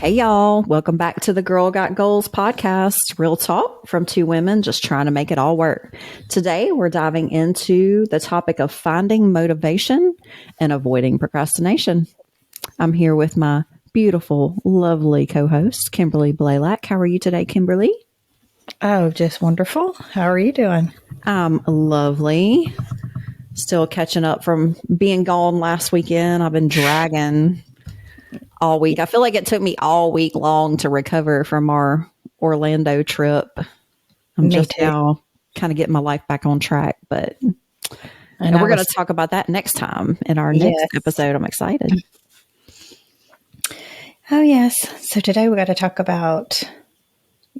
Hey, y'all. Welcome back to the Girl Got Goals podcast. Real talk from two women just trying to make it all work. Today, we're diving into the topic of finding motivation and avoiding procrastination. I'm here with my beautiful, lovely co-host, Kimberly Blaylock. How are you today, Kimberly? Oh, just wonderful. How are you doing? I'm lovely. Still catching up from being gone last weekend. I've been dragging all week. I feel like it took me all week long to recover from our Orlando trip. I'm just now kind of getting my life back on track, but and we're going to talk about that next time in our next episode. I'm excited. Oh, yes. So today we're going to talk about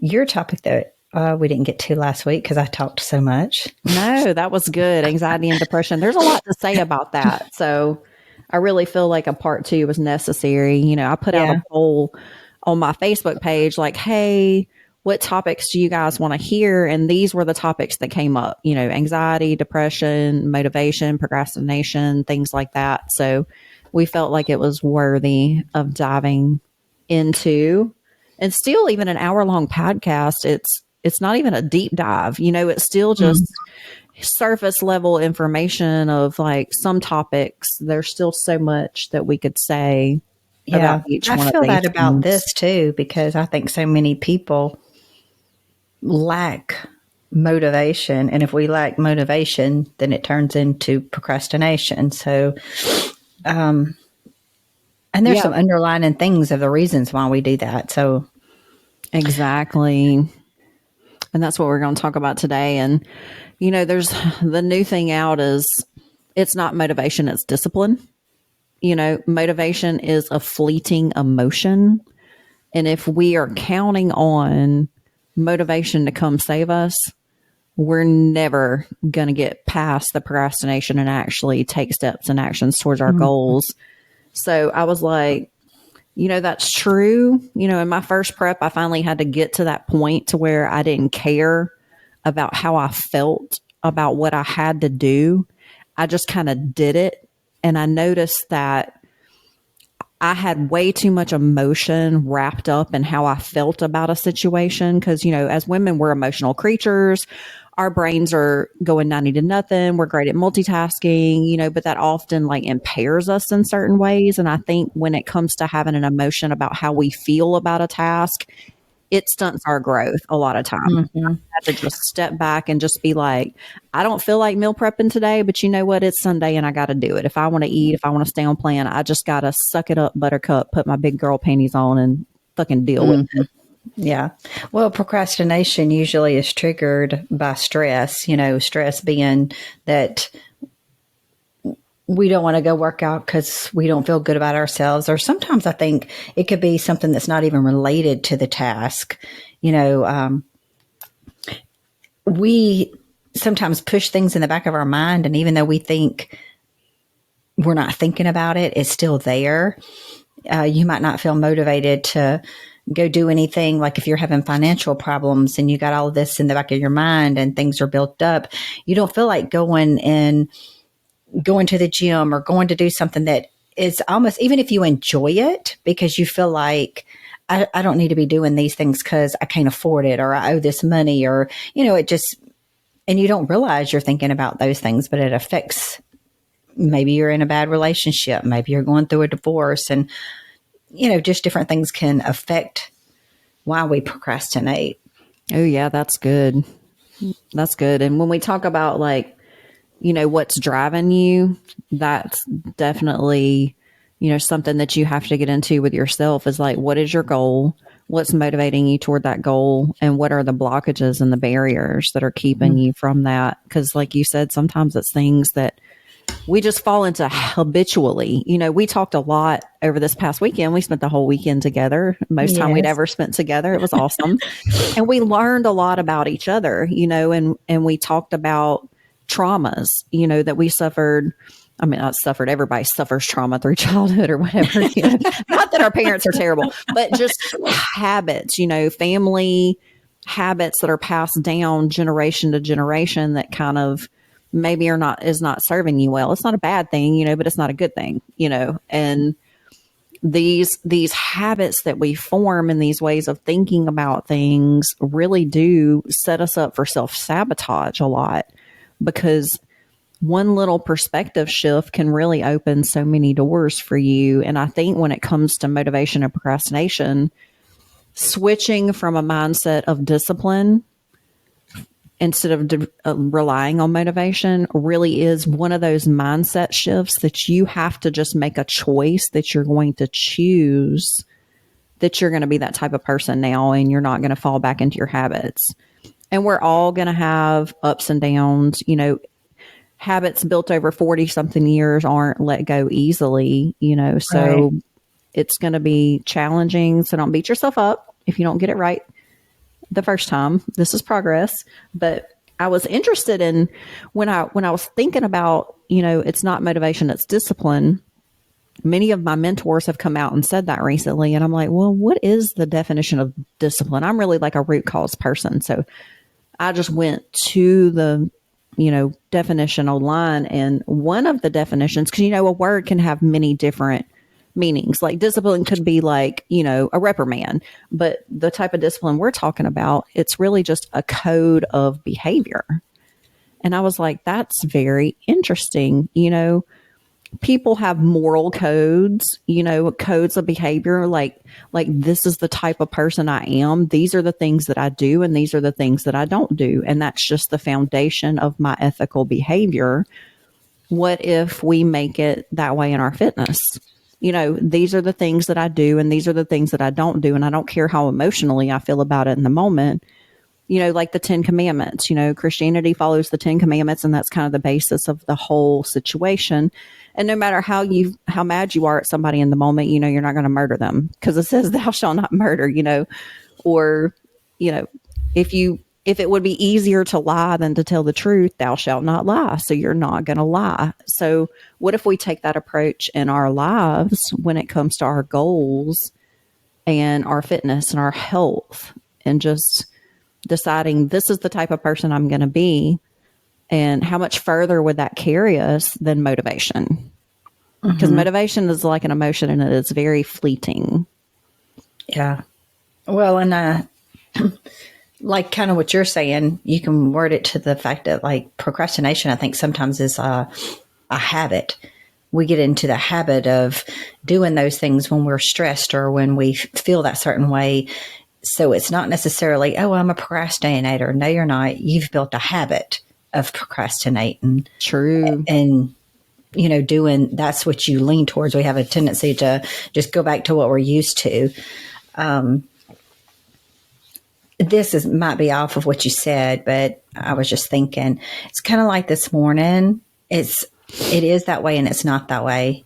your topic that we didn't get to last week because I talked so much. No, that was good. Anxiety and depression. There's a lot to say about that. So I really feel like a part 2 was necessary. You know, I put out a poll on my Facebook page like, hey, what topics do you guys want to hear? And these were the topics that came up, you know, anxiety, depression, motivation, procrastination, things like that. So we felt like it was worthy of diving into. And still, even an hour-long podcast, it's not even a deep dive. You know, it's still just surface level information of like some topics. There's still so much that we could say about each one of these. I feel that about this too, because I think so many people lack motivation. And if we lack motivation, then it turns into procrastination. So, and there's some underlying things of the reasons why we do that. So, exactly. And that's what we're going to talk about today. And, you know, there's the new thing out is it's not motivation, it's discipline. You know, motivation is a fleeting emotion. And if we are counting on motivation to come save us, we're never going to get past the procrastination and actually take steps and actions towards our goals. So I was like, you know, that's true. You know, in my first prep, I finally had to get to that point to where I didn't care about how I felt about what I had to do. I just kind of did it. And I noticed that I had way too much emotion wrapped up in how I felt about a situation. Because, you know, as women, we're emotional creatures. Our brains are going 90 to nothing. We're great at multitasking, you know, but that often like impairs us in certain ways. And I think when it comes to having an emotion about how we feel about a task, it stunts our growth a lot of times. I have to just step back and just be like, I don't feel like meal prepping today, but you know what? It's Sunday and I got to do it. If I want to eat, if I want to stay on plan, I just got to suck it up, buttercup, put my big girl panties on and fucking deal with it. Yeah. Well, procrastination usually is triggered by stress, you know, stress being that we don't want to go work out because we don't feel good about ourselves. Or sometimes I think it could be something that's not even related to the task. You know, we sometimes push things in the back of our mind. And even though we think we're not thinking about it, it's still there. You might not feel motivated to go do anything. Like if you're having financial problems and you got all of this in the back of your mind and things are built up, you don't feel like going to the gym or going to do something that is almost, even if you enjoy it, because you feel like I don't need to be doing these things because I can't afford it or I owe this money or, you know, it just, and you don't realize you're thinking about those things, but it affects, maybe you're in a bad relationship, maybe you're going through a divorce and, you know, just different things can affect why we procrastinate. Oh, yeah, that's good. That's good. And when we talk about like, you know, what's driving you, that's definitely, you know, something that you have to get into with yourself is like, what is your goal? What's motivating you toward that goal? And what are the blockages and the barriers that are keeping you from that? Because like you said, sometimes it's things that we just fall into habitually. You know, we talked a lot over this past weekend. We spent the whole weekend together, most time we'd ever spent together. It was awesome. And we learned a lot about each other, you know, and we talked about traumas, you know, that we suffered. I mean, not suffered, everybody suffers trauma through childhood or whatever. You know? Not that our parents are terrible, but just habits, you know, family habits that are passed down generation to generation that kind of maybe is not serving you well. It's not a bad thing, you know, but it's not a good thing, you know, and these habits that we form and these ways of thinking about things really do set us up for self-sabotage a lot, because one little perspective shift can really open so many doors for you. And I think when it comes to motivation and procrastination, switching from a mindset of discipline instead of relying on motivation really is one of those mindset shifts that you have to just make a choice that you're going to choose, that you're going to be that type of person now and you're not going to fall back into your habits. And we're all going to have ups and downs. You know, habits built over 40 something years aren't let go easily, you know, so right. It's going to be challenging. So don't beat yourself up if you don't get it right the first time. This is progress. But I was interested in when I was thinking about, you know, it's not motivation, it's discipline. Many of my mentors have come out and said that recently. And I'm like, well, what is the definition of discipline? I'm really like a root cause person. So I just went to the, you know, definition online. And one of the definitions, because, you know, a word can have many different meanings. Like discipline could be like, you know, a reprimand, but the type of discipline we're talking about, it's really just a code of behavior. And I was like, that's very interesting. You know, people have moral codes, you know, codes of behavior, like this is the type of person I am. These are the things that I do, and these are the things that I don't do. And that's just the foundation of my ethical behavior. What if we make it that way in our fitness? You know, these are the things that I do, and these are the things that I don't do. And I don't care how emotionally I feel about it in the moment. You know, like the 10 Commandments, you know, Christianity follows the 10 Commandments, and that's kind of the basis of the whole situation. And no matter how mad you are at somebody in the moment, you know, you're not going to murder them because it says thou shalt not murder, you know, or, you know, if it would be easier to lie than to tell the truth, thou shalt not lie. So you're not going to lie. So what if we take that approach in our lives when it comes to our goals and our fitness and our health, and just deciding this is the type of person I'm going to be, and how much further would that carry us than motivation? Because motivation is like an emotion, and it is very fleeting. Yeah. Well, and like kind of what you're saying, you can word it to the fact that like procrastination, I think sometimes is a habit. We get into the habit of doing those things when we're stressed or when we feel that certain way. So it's not necessarily, oh, I'm a procrastinator. No, you're not. You've built a habit of procrastinating. True. And, you know, that's what you lean towards. We have a tendency to just go back to what we're used to. This might be off of what you said, but I was just thinking, it's kind of like this morning. It is that way and it's not that way.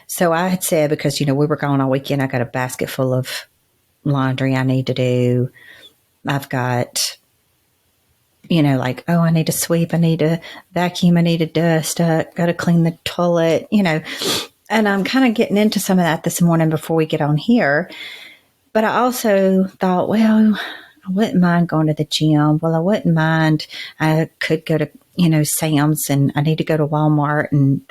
So I had said, because, you know, we were gone all weekend, I got a basket full of laundry I need to do. I've got, you know, like, oh, I need to sweep, I need to vacuum, I need to dust, got to clean the toilet, you know. And I'm kind of getting into some of that this morning before we get on here. But I also thought, well, I wouldn't mind going to the gym. Well, I wouldn't mind. I could go to, you know, Sam's, and I need to go to Walmart, and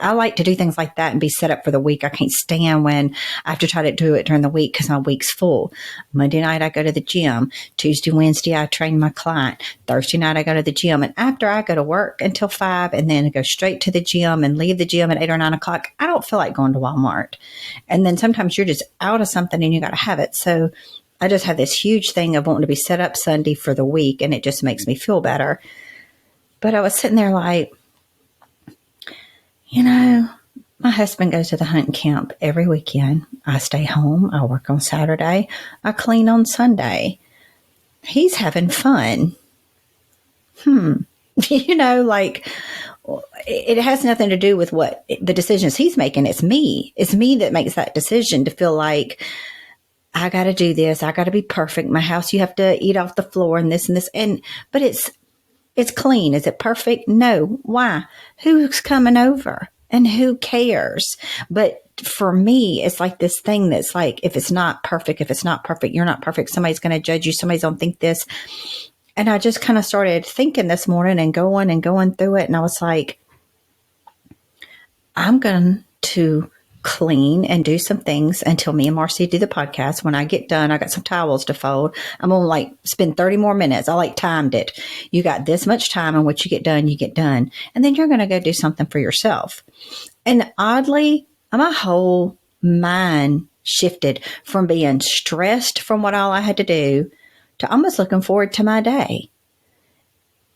I like to do things like that and be set up for the week. I can't stand when I have to try to do it during the week because my week's full. Monday night, I go to the gym. Tuesday, Wednesday, I train my client. Thursday night, I go to the gym. And after I go to work until 5 and then I go straight to the gym and leave the gym at 8 or 9 o'clock, I don't feel like going to Walmart. And then sometimes you're just out of something and you got to have it. So I just have this huge thing of wanting to be set up Sunday for the week, and it just makes me feel better. But I was sitting there like, you know, my husband goes to the hunting camp every weekend. I stay home. I work on Saturday. I clean on Sunday. He's having fun. You know, like, it has nothing to do with what the decisions he's making. It's me. It's me that makes that decision to feel like, I got to do this. I got to be perfect. My house, you have to eat off the floor and this and this. But it's clean. Is it perfect? No. Why? Who's coming over and who cares? But for me, it's like this thing that's like, if it's not perfect, you're not perfect. Somebody's going to judge you. Somebody's going to think this. And I just kind of started thinking this morning and going through it. And I was like, I'm going to clean and do some things until me and Marcy do the podcast. When I get done, I got some towels to fold. I'm going to like spend 30 more minutes. I like timed it. You got this much time, and what you get done, you get done. And then you're going to go do something for yourself. And oddly, my whole mind shifted from being stressed from what all I had to do to almost looking forward to my day.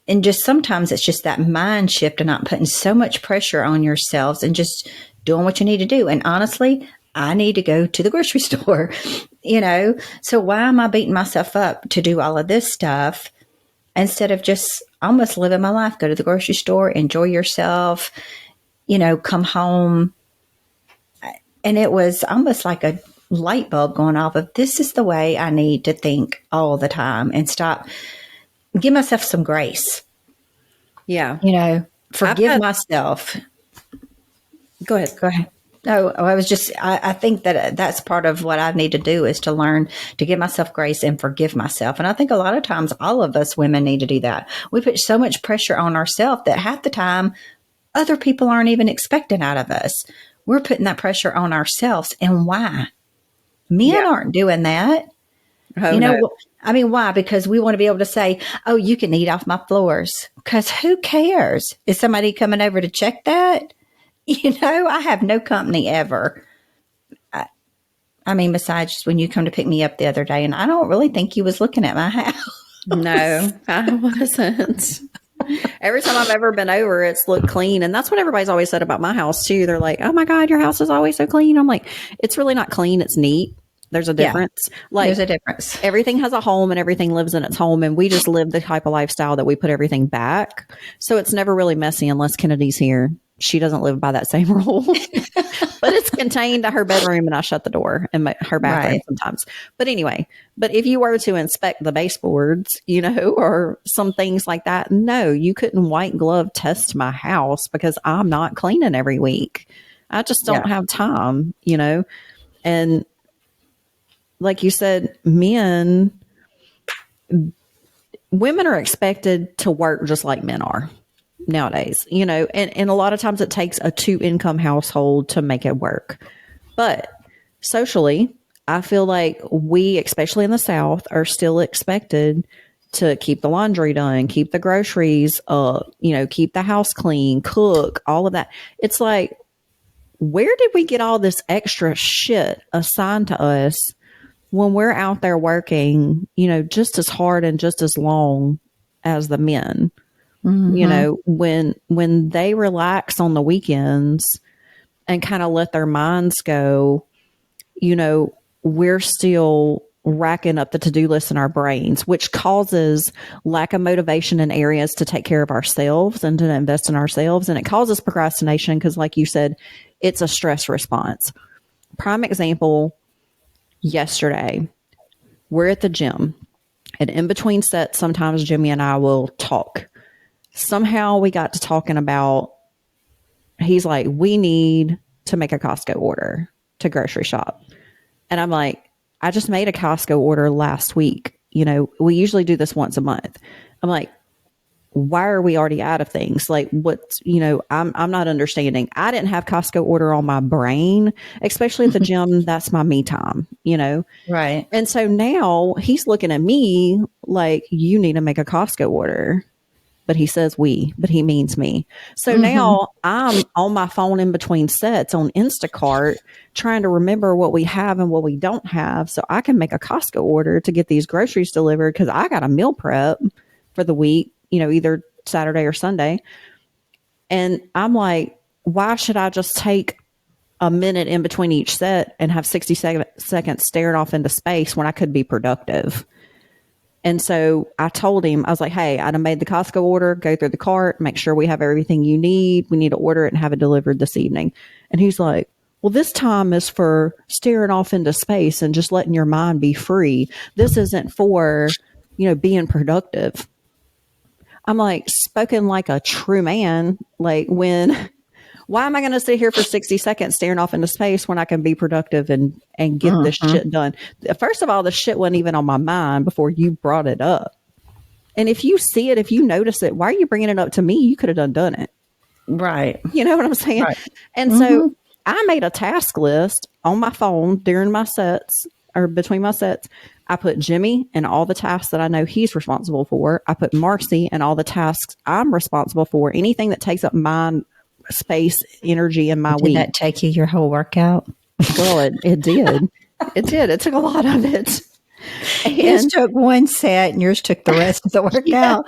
And just sometimes it's just that mind shift and not putting so much pressure on yourselves and just doing what you need to do. And honestly, I need to go to the grocery store, So why am I beating myself up to do all of this stuff instead of just almost living my life? Go to the grocery store, enjoy yourself, come home. And it was almost like a light bulb going off of, this is the way I need to think all the time and stop. Give myself some grace. Yeah. Forgive myself. Go ahead. Go ahead. No, I think that that's part of what I need to do is to learn to give myself grace and forgive myself. And I think a lot of times all of us women need to do that. We put so much pressure on ourselves that half the time other people aren't even expecting out of us. We're putting that pressure on ourselves. And why? Men aren't doing that. Oh, no. I mean, why? Because we want to be able to say, oh, you can eat off my floors. Because who cares? Is somebody coming over to check that? I have no company ever. I mean, besides when you come to pick me up the other day, and I don't really think you was looking at my house. No, I wasn't. Every time I've ever been over, it's looked clean. And that's what everybody's always said about my house, too. They're like, oh, my God, your house is always so clean. I'm like, it's really not clean. It's neat. There's a difference. Yeah, there's a difference. Everything has a home and everything lives in its home. And we just live the type of lifestyle that we put everything back. So it's never really messy unless Kennedy's here. She doesn't live by that same rule, but it's contained to her bedroom and I shut the door and her bathroom sometimes. But anyway, if you were to inspect the baseboards, or some things like that, no, you couldn't white glove test my house because I'm not cleaning every week. I just don't have time, and like you said, women are expected to work just like men are nowadays, and a lot of times it takes a 2-income household to make it work. But socially, I feel like we, especially in the South, are still expected to keep the laundry done, keep the groceries up, keep the house clean, cook, all of that. It's like, where did we get all this extra shit assigned to us when we're out there working, just as hard and just as long as the men? Mm-hmm. When they relax on the weekends and kind of let their minds go, we're still racking up the to-do list in our brains, which causes lack of motivation in areas to take care of ourselves and to invest in ourselves. And it causes procrastination because, like you said, it's a stress response. Prime example, yesterday, we're at the gym, and in between sets, sometimes Jimmy and I will talk. Somehow we got to talking about, he's like, we need to make a Costco order to grocery shop. And I'm like, I just made a Costco order last week. We usually do this once a month. I'm like, why are we already out of things? Like, what's, I'm not understanding. I didn't have Costco order on my brain, especially at the gym. That's my me time, Right. And so now he's looking at me like, you need to make a Costco order. But he says but he means me. So now I'm on my phone in between sets on Instacart trying to remember what we have and what we don't have so I can make a Costco order to get these groceries delivered because I got a meal prep for the week, either Saturday or Sunday. And I'm like, why should I just take a minute in between each set and have 60 seconds staring off into space when I could be productive? And so I told him, I was like, hey, I done made the Costco order, go through the cart, make sure we have everything you need. We need to order it and have it delivered this evening. And he's like, well, this time is for staring off into space and just letting your mind be free. This isn't for, being productive. I'm like, spoken like a true man. Like why am I going to sit here for 60 seconds staring off into space when I can be productive and get this shit done? First of all, the shit wasn't even on my mind before you brought it up. And if you see it, if you notice it, why are you bringing it up to me? You could have done it. Right. You know what I'm saying? Right. And so I made a task list on my phone during my sets or between my sets. I put Jimmy and all the tasks that I know he's responsible for. I put Marcy and all the tasks I'm responsible for. Anything that takes up my space, energy in my Did week. that take you your whole workout? Girl, it did. It did. It took a lot of it. His And took one set and yours took the rest of the workout.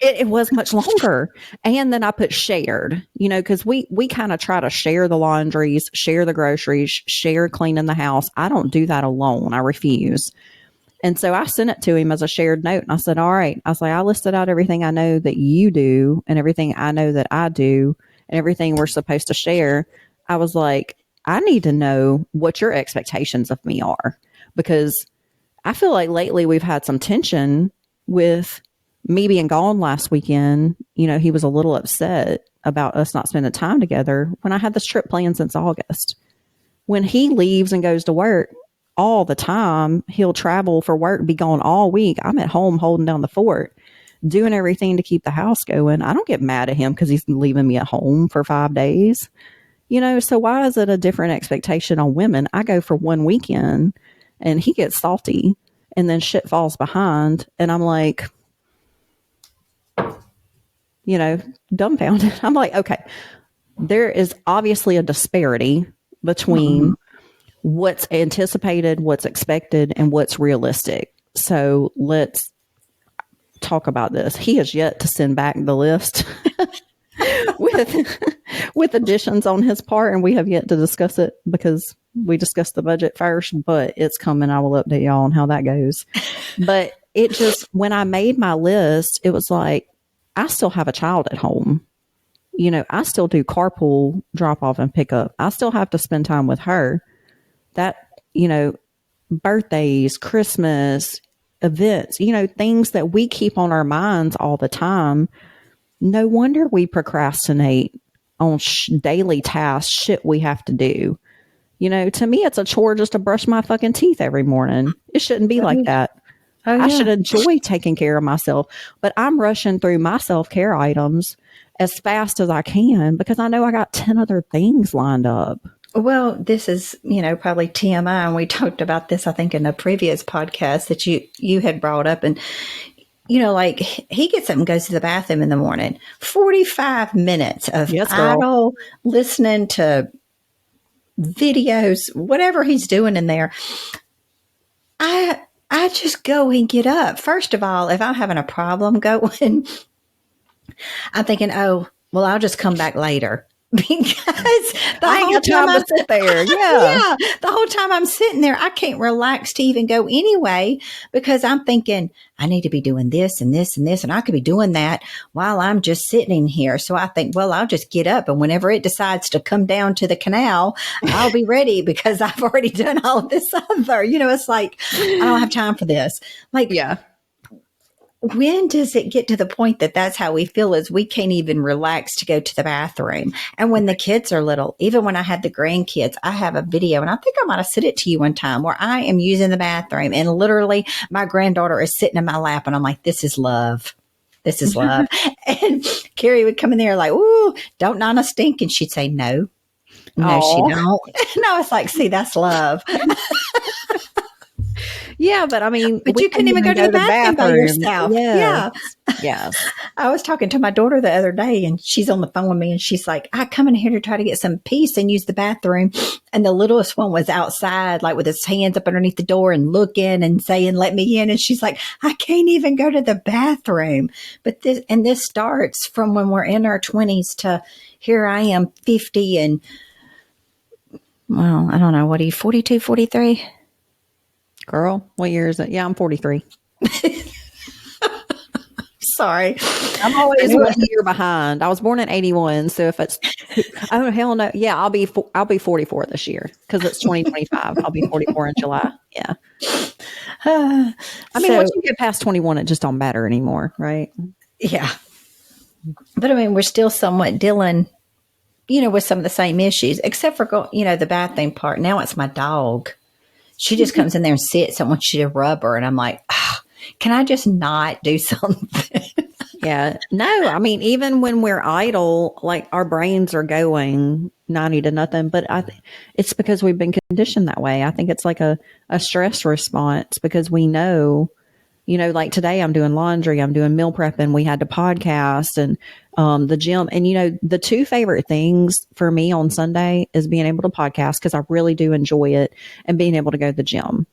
it was much longer. And then I put shared, because we kind of try to share the laundries, share the groceries, share cleaning the house. I don't do that alone. I refuse. And so I sent it to him as a shared note. And I said, all right. I was like, I listed out everything I know that you do and everything I know that I do and everything we're supposed to share. I was like, I need to know what your expectations of me are, because I feel like lately we've had some tension with me being gone last weekend. He was a little upset about us not spending time together when I had this trip planned since August. When he leaves and goes to work all the time, he'll travel for work, be gone all week. I'm at home holding down the fort, doing everything to keep the house going. I don't get mad at him because he's leaving me at home for 5 days. So why is it a different expectation on women? I go for one weekend and he gets salty and then shit falls behind. And I'm like, dumbfounded. I'm like, okay, there is obviously a disparity between what's anticipated, what's expected, and what's realistic. So let's talk about this. He has yet to send back the list with additions on his part, and we have yet to discuss it because we discussed the budget first, but it's coming. I will update y'all on how that goes. But it just, when I made my list, it was like, I still have a child at home. I still do carpool, drop off and pick up. I still have to spend time with her. That, birthdays, Christmas, events, things that we keep on our minds all the time. No wonder we procrastinate on daily tasks, shit we have to do. To me, it's a chore just to brush my fucking teeth every morning. It shouldn't be like that. Oh, yeah. I should enjoy taking care of myself, but I'm rushing through my self-care items as fast as I can because I know I got 10 other things lined up. Well, this is, probably TMI, and we talked about this, I think, in a previous podcast that you had brought up. And, like he gets up and goes to the bathroom in the morning, 45 minutes of idle listening to videos, whatever he's doing in there. I just go and get up. First of all, if I'm having a problem going, I'm thinking, oh, well, I'll just come back later. Because I ain't got time to sit there. Yeah. The whole time I'm sitting there, I can't relax to even go anyway, because I'm thinking I need to be doing this and this and this, and I could be doing that while I'm just sitting in here. So I think, well, I'll just get up, and whenever it decides to come down to the canal, I'll be ready because I've already done all of this other. It's like, I don't have time for this. Like, yeah. When does it get to the point that that's how we feel, is we can't even relax to go to the bathroom? And when the kids are little, even when I had the grandkids, I have a video, and I think I might have sent it to you one time, where I am using the bathroom and literally my granddaughter is sitting in my lap, and I'm like, this is love. This is love. And Carrie would come in there like, ooh, don't Nana stink? And she'd say, no, she don't. And I was like, see, that's love. Yeah, but I mean, but you couldn't even go to the bathroom by yourself. Yes. Yes. I was talking to my daughter the other day, and she's on the phone with me, and she's like, I come in here to try to get some peace and use the bathroom. And the littlest one was outside, like with his hands up underneath the door and looking and saying, let me in. And she's like, I can't even go to the bathroom. But this starts from when we're in our 20s to here I am 50 and, well, I don't know. What are you, 42, 43? Girl, what year is it? Yeah, I'm 43. Sorry. I'm always 1 year behind. I was born in 81. So if it's, oh, hell no. Yeah, I'll be 44 this year because it's 2025. I'll be 44 in July. Yeah. I mean, once you get past 21, it just don't matter anymore, right? Yeah. But I mean, we're still somewhat dealing, with some of the same issues, except for, the bathroom part. Now it's my dog. She just comes in there and sits. I want you to rub her. And I'm like, can I just not do something? Yeah. No, I mean, even when we're idle, like our brains are going, 90 to nothing. But it's because we've been conditioned that way. I think it's like a stress response because we know, like today I'm doing laundry, I'm doing meal prep, and we had to podcast and the gym. And, the two favorite things for me on Sunday is being able to podcast because I really do enjoy it, and being able to go to the gym.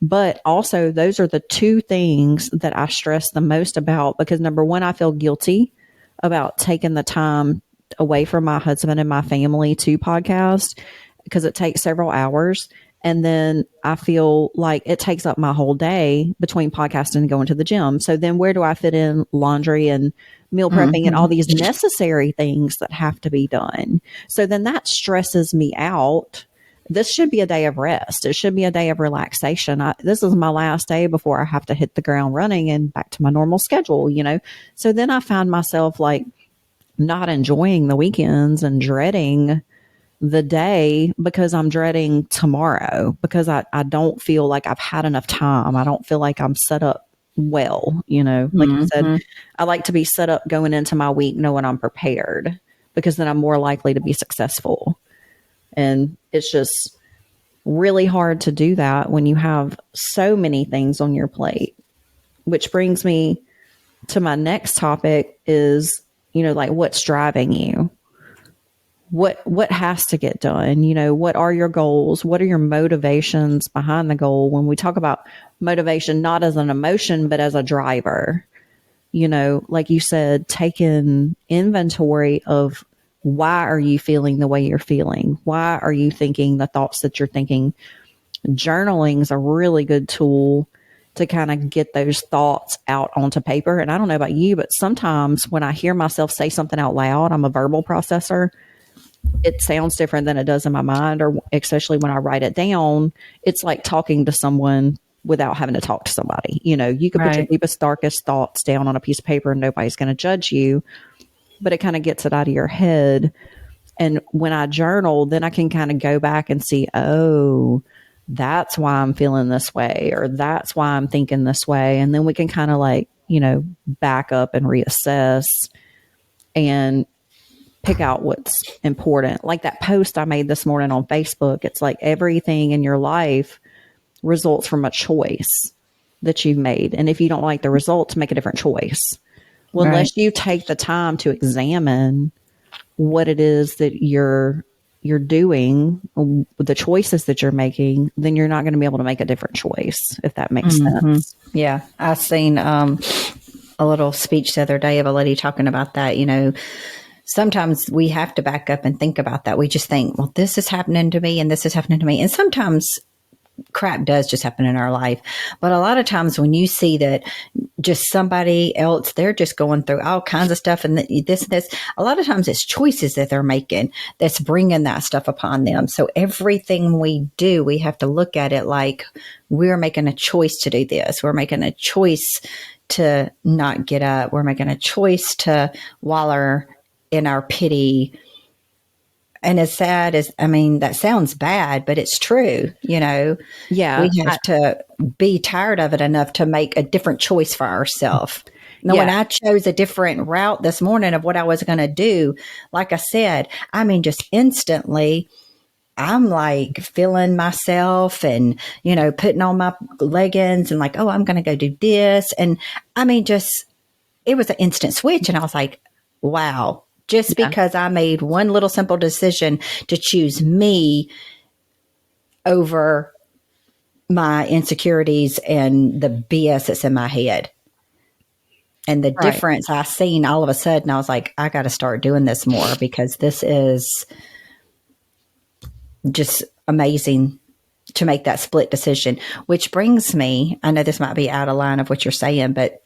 But also, those are the two things that I stress the most about because number one, I feel guilty about taking the time away from my husband and my family to podcast because it takes several hours. And then I feel like it takes up my whole day between podcasting and going to the gym. So then where do I fit in laundry and meal prepping and all these necessary things that have to be done? So then that stresses me out. This should be a day of rest. It should be a day of relaxation. This is my last day before I have to hit the ground running and back to my normal schedule, So then I find myself like not enjoying the weekends and dreading the day because I'm dreading tomorrow because I don't feel like I've had enough time. I don't feel like I'm set up well, like you said, I like to be set up going into my week knowing I'm prepared because then I'm more likely to be successful. And it's just really hard to do that when you have so many things on your plate, which brings me to my next topic is, like what's driving you? What has to get done? What are your goals? What are your motivations behind the goal? When we talk about motivation, not as an emotion, but as a driver, like you said, taking inventory of why are you feeling the way you're feeling? Why are you thinking the thoughts that you're thinking? Journaling is a really good tool to kind of get those thoughts out onto paper. And I don't know about you, but sometimes when I hear myself say something out loud, I'm a verbal processor. It sounds different than it does in my mind, or especially when I write it down, it's like talking to someone without having to talk to somebody. You could put your deepest, darkest thoughts down on a piece of paper and nobody's going to judge you, but it kind of gets it out of your head. And when I journal, then I can kind of go back and see, oh, that's why I'm feeling this way, or that's why I'm thinking this way. And then we can kind of like, back up and reassess and pick out what's important. Like that post I made this morning on Facebook, it's like everything in your life results from a choice that you've made. And if you don't like the results, make a different choice. Well, unless you take the time to examine what it is that you're doing, the choices that you're making, then you're not going to be able to make a different choice, if that makes sense. Yeah. I seen a little speech the other day of a lady talking about that, sometimes we have to back up and think about that. We just think, well, this is happening to me and this is happening to me. And sometimes crap does just happen in our life. But a lot of times when you see that just somebody else, they're just going through all kinds of stuff and this, a lot of times it's choices that they're making that's bringing that stuff upon them. So everything we do, we have to look at it like we're making a choice to do this. We're making a choice to not get up. We're making a choice to wallow in our pity. And as sad as, that sounds bad, but it's true. Yeah. We have to be tired of it enough to make a different choice for ourselves. Now, when I chose a different route this morning of what I was going to do, like I said, just instantly, I'm like feeling myself and, putting on my leggings and like, oh, I'm going to go do this. And it was an instant switch. And I was like, wow. Just because I made one little simple decision to choose me over my insecurities and the BS that's in my head. And the difference I seen all of a sudden, I was like, I got to start doing this more because this is just amazing to make that split decision, which brings me, I know this might be out of line of what you're saying, but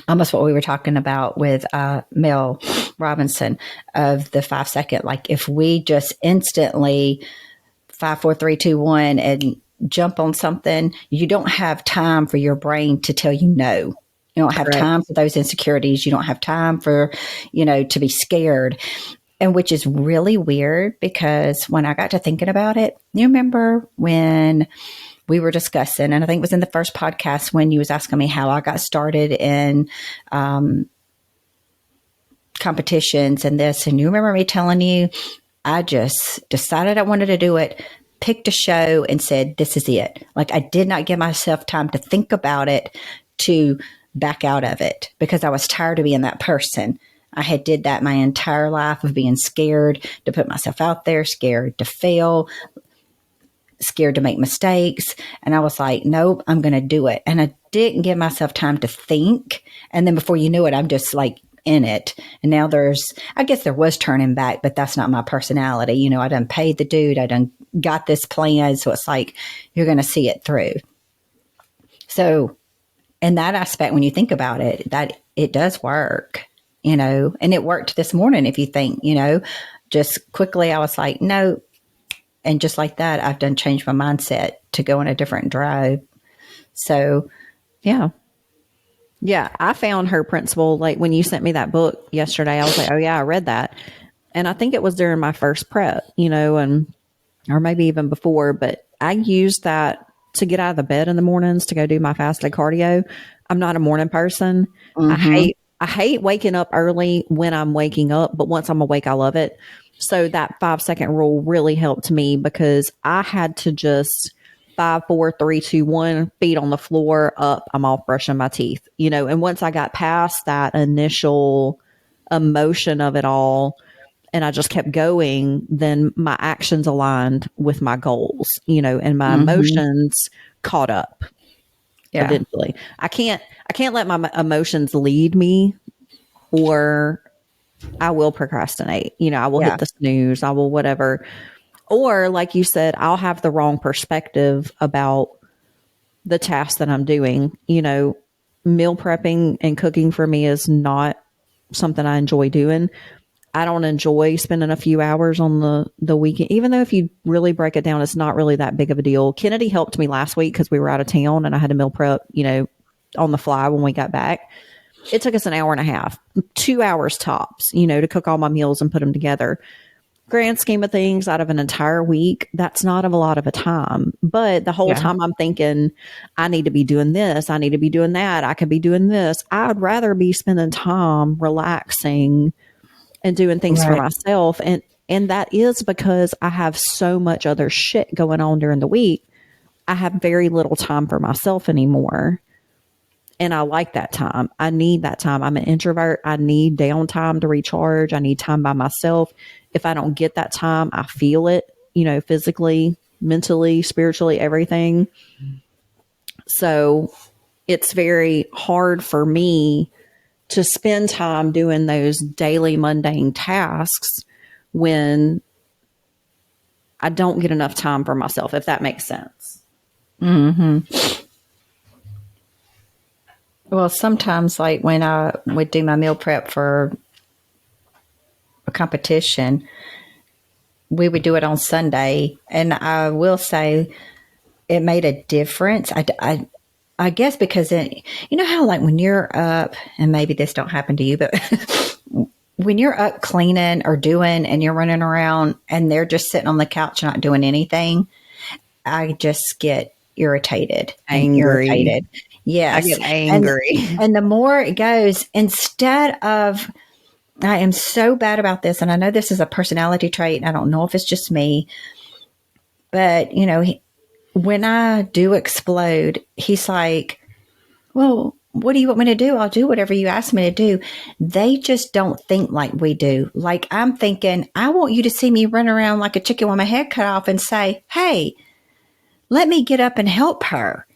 almost what we were talking about with Mel Robinson of the 5 second. Like if we just instantly 5, 4, 3, 2, 1 and jump on something, you don't have time for your brain to tell you no. You don't have time for those insecurities. You don't have time for, to be scared. And which is really weird because when I got to thinking about it, you remember when we were discussing, and I think it was in the first podcast when you was asking me how I got started in competitions and this, and you remember me telling you I just decided I wanted to do it, picked a show and said, this is it. Like, I did not give myself time to think about it, to back out of it, because I was tired of being that person. I had did that my entire life, of being scared to put myself out there, scared to fail, scared to make mistakes. And I was like, nope, I'm going to do it. And I didn't give myself time to think. And then before you knew it, I'm just like in it. And now I guess there was turning back, but that's not my personality. You know, I done paid the dude. I done got this plan. So it's like, you're going to see it through. So in that aspect, when you think about it, that it does work, you know, and it worked this morning. If you think, you know, just quickly, I was like, no. And just like that, I've done changed my mindset to go in a different drive. So, yeah. Yeah. I found her principle. Like when you sent me that book yesterday, I was like, oh yeah, I read that. And I think it was during my first prep, you know, or maybe even before, but I used that to get out of the bed in the mornings to go do my fasted cardio. I'm not a morning person. mm-hmm. I hate waking up early when I'm waking up, but once I'm awake, I love it. So that 5-second rule really helped me, because I had to just 5, 4, 3, 2, 1, feet on the floor, up, I'm off brushing my teeth, you know. And once I got past that initial emotion of it all, and I just kept going, then my actions aligned with my goals, you know, and my Mm-hmm. emotions caught up Yeah. eventually. I can't let my emotions lead me, or I will procrastinate. You know, I will Yeah. hit the snooze, I will whatever. Or like you said, I'll have the wrong perspective about the task that I'm doing. You know, meal prepping and cooking for me is not something I enjoy doing. I don't enjoy spending a few hours on the weekend, even though if you really break it down, it's not really that big of a deal. Kennedy helped me last week because we were out of town and I had to meal prep, you know, on the fly when we got back. It took us an hour and a half, 2 hours tops, you know, to cook all my meals and put them together. Grand scheme of things, out of an entire week, that's not a lot of a time. But the whole Yeah. time I'm thinking, I need to be doing this, I need to be doing that, I could be doing this. I'd rather be spending time relaxing and doing things for Right. myself. And that is because I have so much other shit going on during the week. I have very little time for myself anymore. And I like that time. I need that time. I'm an introvert. I need downtime to recharge. I need time by myself. If I don't get that time, I feel it, you know, physically, mentally, spiritually, everything. So it's very hard for me to spend time doing those daily mundane tasks when I don't get enough time for myself, if that makes sense. Mm-hmm. Well, sometimes, like when I would do my meal prep for a competition, we would do it on Sunday. And I will say it made a difference. I guess because you know how, like, when you're up, and maybe this don't happen to you, but when you're up cleaning or doing and you're running around and they're just sitting on the couch not doing anything, I just get irritated and Angry. irritated. I Yes. get And angry. and the more it goes, instead of, I am so bad about this, and I know this is a personality trait, and I don't know if it's just me, but you know, when I do explode, he's like, well, what do you want me to do? I'll do whatever you ask me to do. They just don't think like we do. Like, I'm thinking, I want you to see me run around like a chicken with my head cut off and say, hey, let me get up and help her.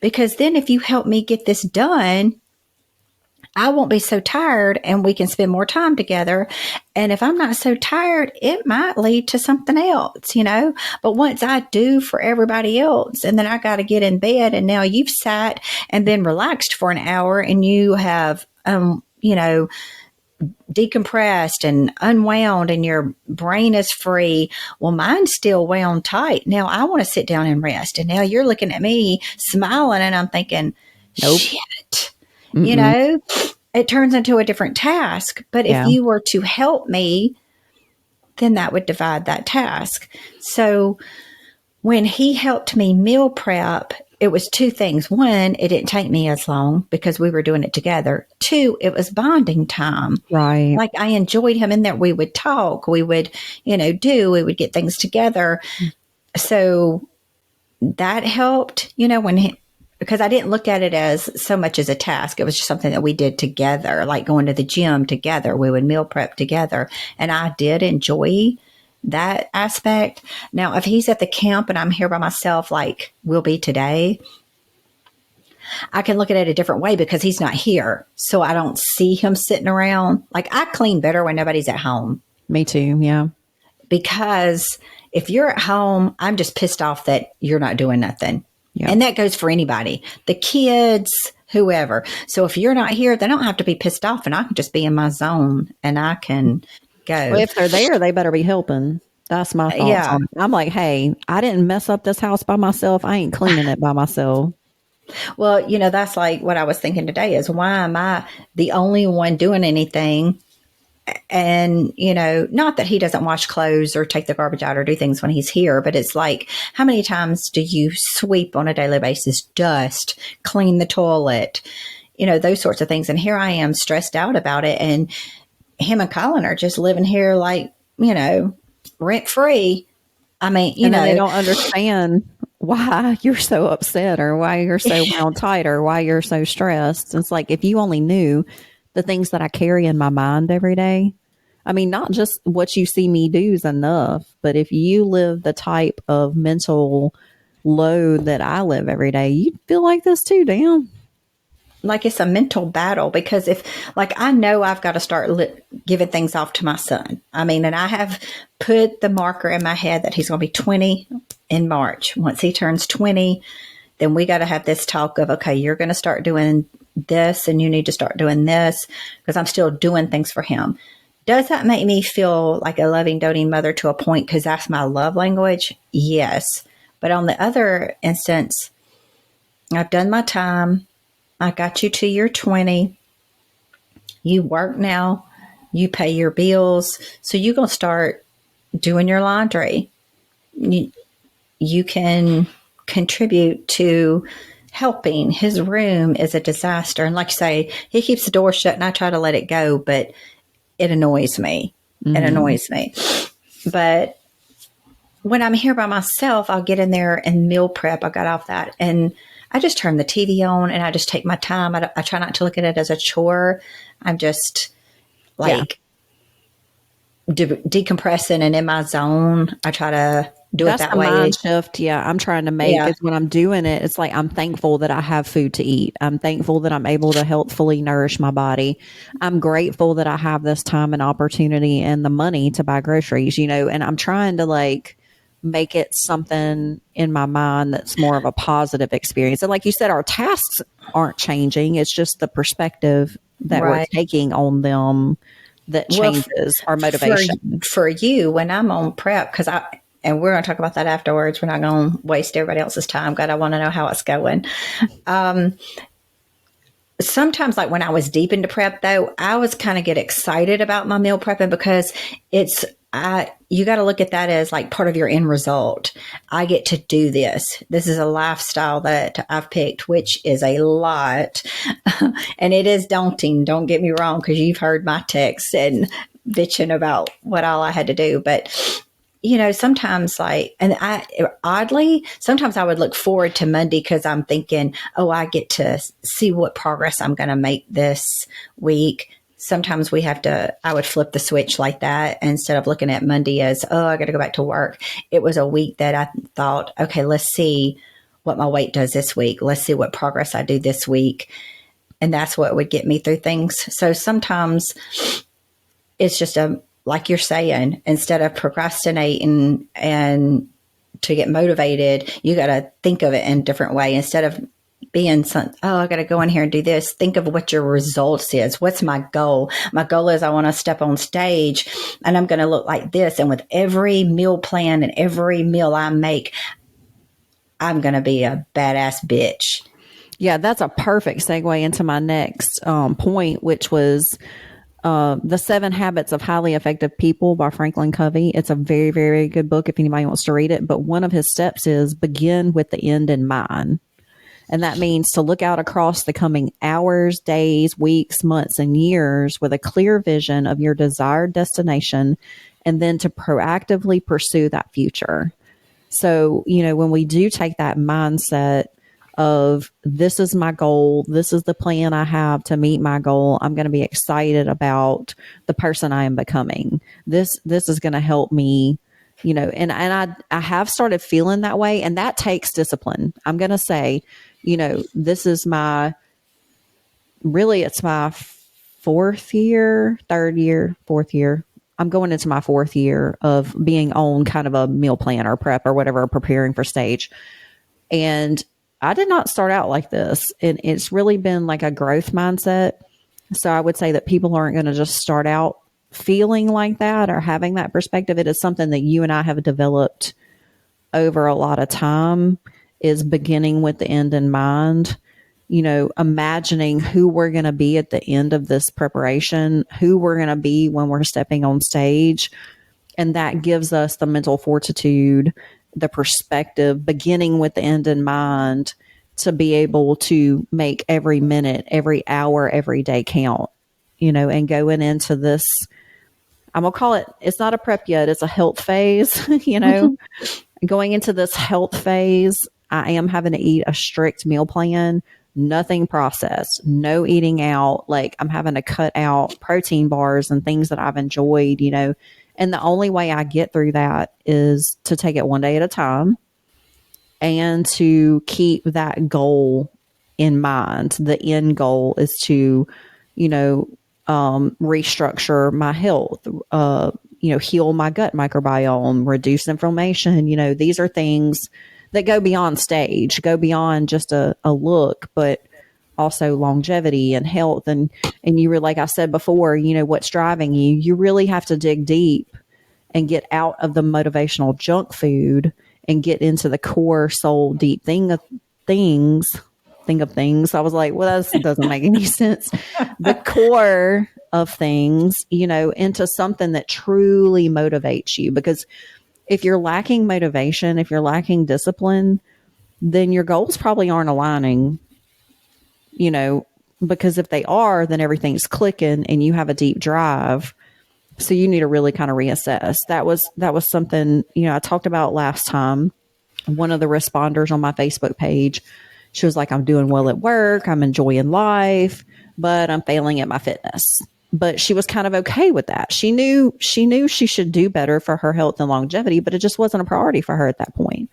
Because then if you help me get this done, I won't be so tired and we can spend more time together. And if I'm not so tired, it might lead to something else, you know. But once I do for everybody else, and then I got to get in bed, and now you've sat and been relaxed for an hour and you have, you know, decompressed and unwound and your brain is free. Well, mine's still wound tight. Now I want to sit down and rest. And now you're looking at me smiling and I'm thinking, Nope. shit, you Mm-mm. know, it turns into a different task. But if Yeah. you were to help me, then that would divide that task. So when he helped me meal prep, it was two things. One, it didn't take me as long because we were doing it together. Two, it was bonding time. Right. Like I enjoyed him in there. We would talk, we would, we would get things together. So that helped, because I didn't look at it as so much as a task. It was just something that we did together, like going to the gym together. We would meal prep together. And I did enjoy that aspect. Now, if he's at the camp and I'm here by myself, like we'll be today, I can look at it a different way because he's not here. So I don't see him sitting around. Like I clean better when nobody's at home. Me too. Yeah. Because if you're at home, I'm just pissed off that you're not doing nothing. Yep. And that goes for anybody, the kids, whoever. So if you're not here, they don't have to be pissed off and I can just be in my zone and I can go. Well, if they're there, they better be helping. That's my thoughts on it. I'm like, hey, I didn't mess up this house by myself. I ain't cleaning it by myself. Well, that's like what I was thinking today is why am I the only one doing anything? And, not that he doesn't wash clothes or take the garbage out or do things when he's here, but it's like, how many times do you sweep on a daily basis, dust, clean the toilet, those sorts of things. And here I am stressed out about it. And him and Colin are just living here like, rent free. I mean, they don't understand why you're so upset or why you're so wound tight or why you're so stressed. It's like, if you only knew the things that I carry in my mind every day. I mean, not just what you see me do is enough, but if you live the type of mental load that I live every day, you feel like this too, damn. Like it's a mental battle because I know I've got to start giving things off to my son. I mean, and I have put the marker in my head that he's going to be 20 in March. Once he turns 20, then we got to have this talk of, okay, you're going to start doing this and you need to start doing this because I'm still doing things for him. Does that make me feel like a loving, doting mother to a point because that's my love language? Yes. But on the other instance, I've done my time. I got you to your 20. You work now. You pay your bills. So you're going to start doing your laundry. You can contribute to helping. His room is a disaster. And like you say, he keeps the door shut and I try to let it go, but it annoys me. Mm-hmm. It annoys me. But when I'm here by myself, I'll get in there and meal prep. I got off that and I just turn the TV on and I just take my time. I try not to look at it as a chore. I'm just like decompressing and in my zone. I try to do it that way. That's the mind shift. Yeah, I'm trying to make is when I'm doing it. It's like I'm thankful that I have food to eat. I'm thankful that I'm able to healthfully nourish my body. I'm grateful that I have this time and opportunity and the money to buy groceries. And I'm trying to make it something in my mind that's more of a positive experience. And like you said, our tasks aren't changing. It's just the that we're taking on them that changes our motivation. For you, when I'm on prep, and we're going to talk about that afterwards. We're not going to waste everybody else's time. God, I want to know how it's going. Sometimes, like when I was deep into prep, though, I was kind of get excited about my meal prepping because you got to look at that as like part of your end result. I get to do this. This is a lifestyle that I've picked, which is a lot. And it is daunting. Don't get me wrong, because you've heard my texts and bitching about what all I had to do. But sometimes sometimes I would look forward to Monday because I'm thinking, oh, I get to see what progress I'm going to make this week. Sometimes I would flip the switch like that instead of looking at Monday as, oh, I got to go back to work. It was a week that I thought, okay, let's see what my weight does this week. Let's see what progress I do this week. And that's what would get me through things. So sometimes it's just like you're saying, instead of procrastinating and to get motivated, you got to think of it in a different way. Instead of being I got to go in here and do this. Think of what your results is. What's my goal? My goal is I want to step on stage and I'm going to look like this. And with every meal plan and every meal I make, I'm going to be a badass bitch. Yeah, that's a perfect segue into my next point, which was The 7 Habits of Highly Effective People by Franklin Covey. It's a very, very good book if anybody wants to read it. But one of his steps is begin with the end in mind. And that means to look out across the coming hours, days, weeks, months, and years with a clear vision of your desired destination, and then to proactively pursue that future. So, when we do take that mindset of this is my goal, this is the plan I have to meet my goal, I'm going to be excited about the person I am becoming. This is going to help me, and I have started feeling that way, and that takes discipline. I'm going to say, this is it's my third year, fourth year. I'm going into my fourth year of being on kind of a meal plan or prep or whatever, preparing for stage. And I did not start out like this. And it's really been like a growth mindset. So I would say that people aren't going to just start out feeling like that or having that perspective. It is something that you and I have developed over a lot of time, is beginning with the end in mind. Imagining who we're going to be at the end of this preparation, who we're going to be when we're stepping on stage. And that gives us the mental fortitude, the perspective, beginning with the end in mind, to be able to make every minute, every hour, every day count, and going into this, I'm going to call it, it's not a prep yet, it's a health phase, going into this health phase. I am having to eat a strict meal plan, nothing processed, no eating out. Like, I'm having to cut out protein bars and things that I've enjoyed, and the only way I get through that is to take it one day at a time and to keep that goal in mind. The end goal is to, restructure my health, heal my gut microbiome, reduce inflammation. These are things that go beyond stage, go beyond just a look, but also longevity and health. And you were, like I said before, what's driving you. You really have to dig deep and get out of the motivational junk food and get into the core soul deep thing of things. I was like, well, that doesn't make any sense. The core of things, into something that truly motivates you. Because if you're lacking motivation, if you're lacking discipline, then your goals probably aren't aligning, because if they are, then everything's clicking and you have a deep drive. So you need to really kind of reassess. That was something, I talked about last time. One of the responders on my Facebook page, she was like, I'm doing well at work, I'm enjoying life, but I'm failing at my fitness. But she was kind of okay with that. She knew she should do better for her health and longevity, but it just wasn't a priority for her at that point.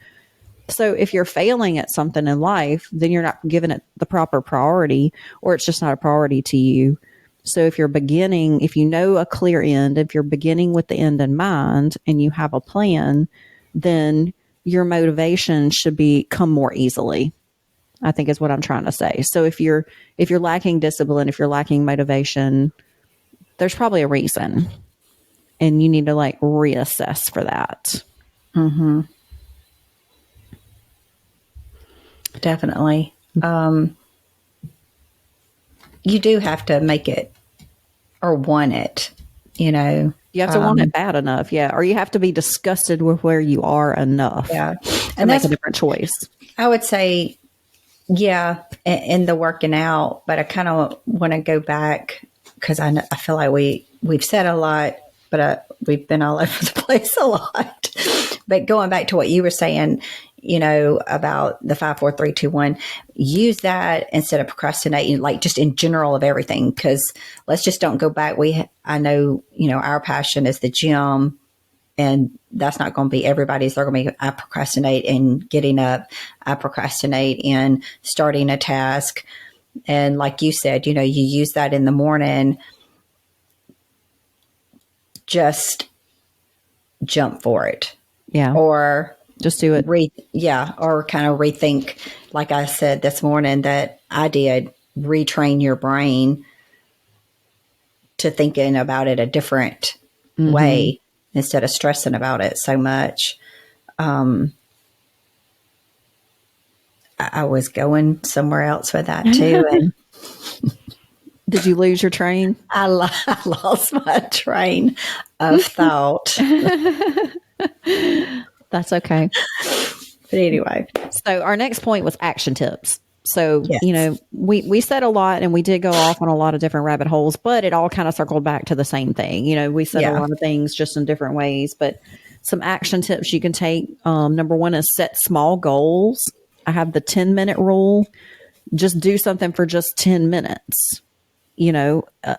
So if you're failing at something in life, then you're not giving it the proper priority, or it's just not a priority to you. So if you know a clear end, if you're beginning with the end in mind and you have a plan, then your motivation should come more easily, I think is what I'm trying to say. So if you're lacking discipline, if you're lacking motivation, there's probably a reason, and you need to reassess for that. Mm-hmm. Definitely. You do have to make it or want it, You have to want it bad enough. Yeah. Or you have to be disgusted with where you are enough. Yeah. And make a different choice. I would say, yeah, in the working out, but I kind of want to go back because I feel like we've said a lot, but we've been all over the place a lot. But going back to what you were saying, about the 5, 4, 3, 2, 1, use that instead of procrastinating, just in general of everything. Because let's just don't go back. I know, our passion is the gym, and that's not going to be everybody's. They're going to be, I procrastinate in getting up. I procrastinate in starting a task. And like you said, you use that in the morning. Just jump for it. Yeah. Or just do it. Or kind of rethink, like I said this morning that I did, retrain your brain to thinking about it a different way instead of stressing about it so much. I was going somewhere else with that too. And did you lose your train? I lost my train of thought. That's okay. But anyway. So our next point was action tips. So, Yes. we said a lot and we did go off on a lot of different rabbit holes, but it all kind of circled back to the same thing. We said a Yeah. lot of things just in different ways, but some action tips you can take. Number one is set small goals. I have the 10-minute rule. Just do something for just 10 minutes.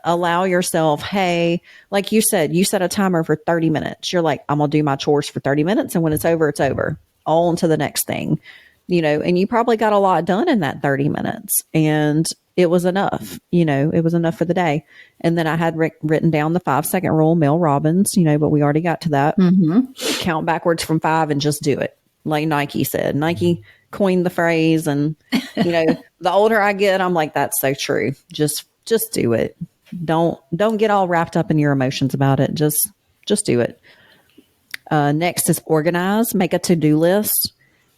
Allow yourself, hey, like you set a timer for 30 minutes. You're like, I'm going to do my chores for 30 minutes. And when it's over, it's over. On to the next thing, and you probably got a lot done in that 30 minutes and it was enough, it was enough for the day. And then I had written down the 5-second rule, Mel Robbins, but we already got to that. Count backwards from 5 and just do it. Like Nike said, Nike coined the phrase. And, the older I get, I'm like, that's so true. Just do it. Don't get all wrapped up in your emotions about it. Just do it. Next is organize, make a to-do list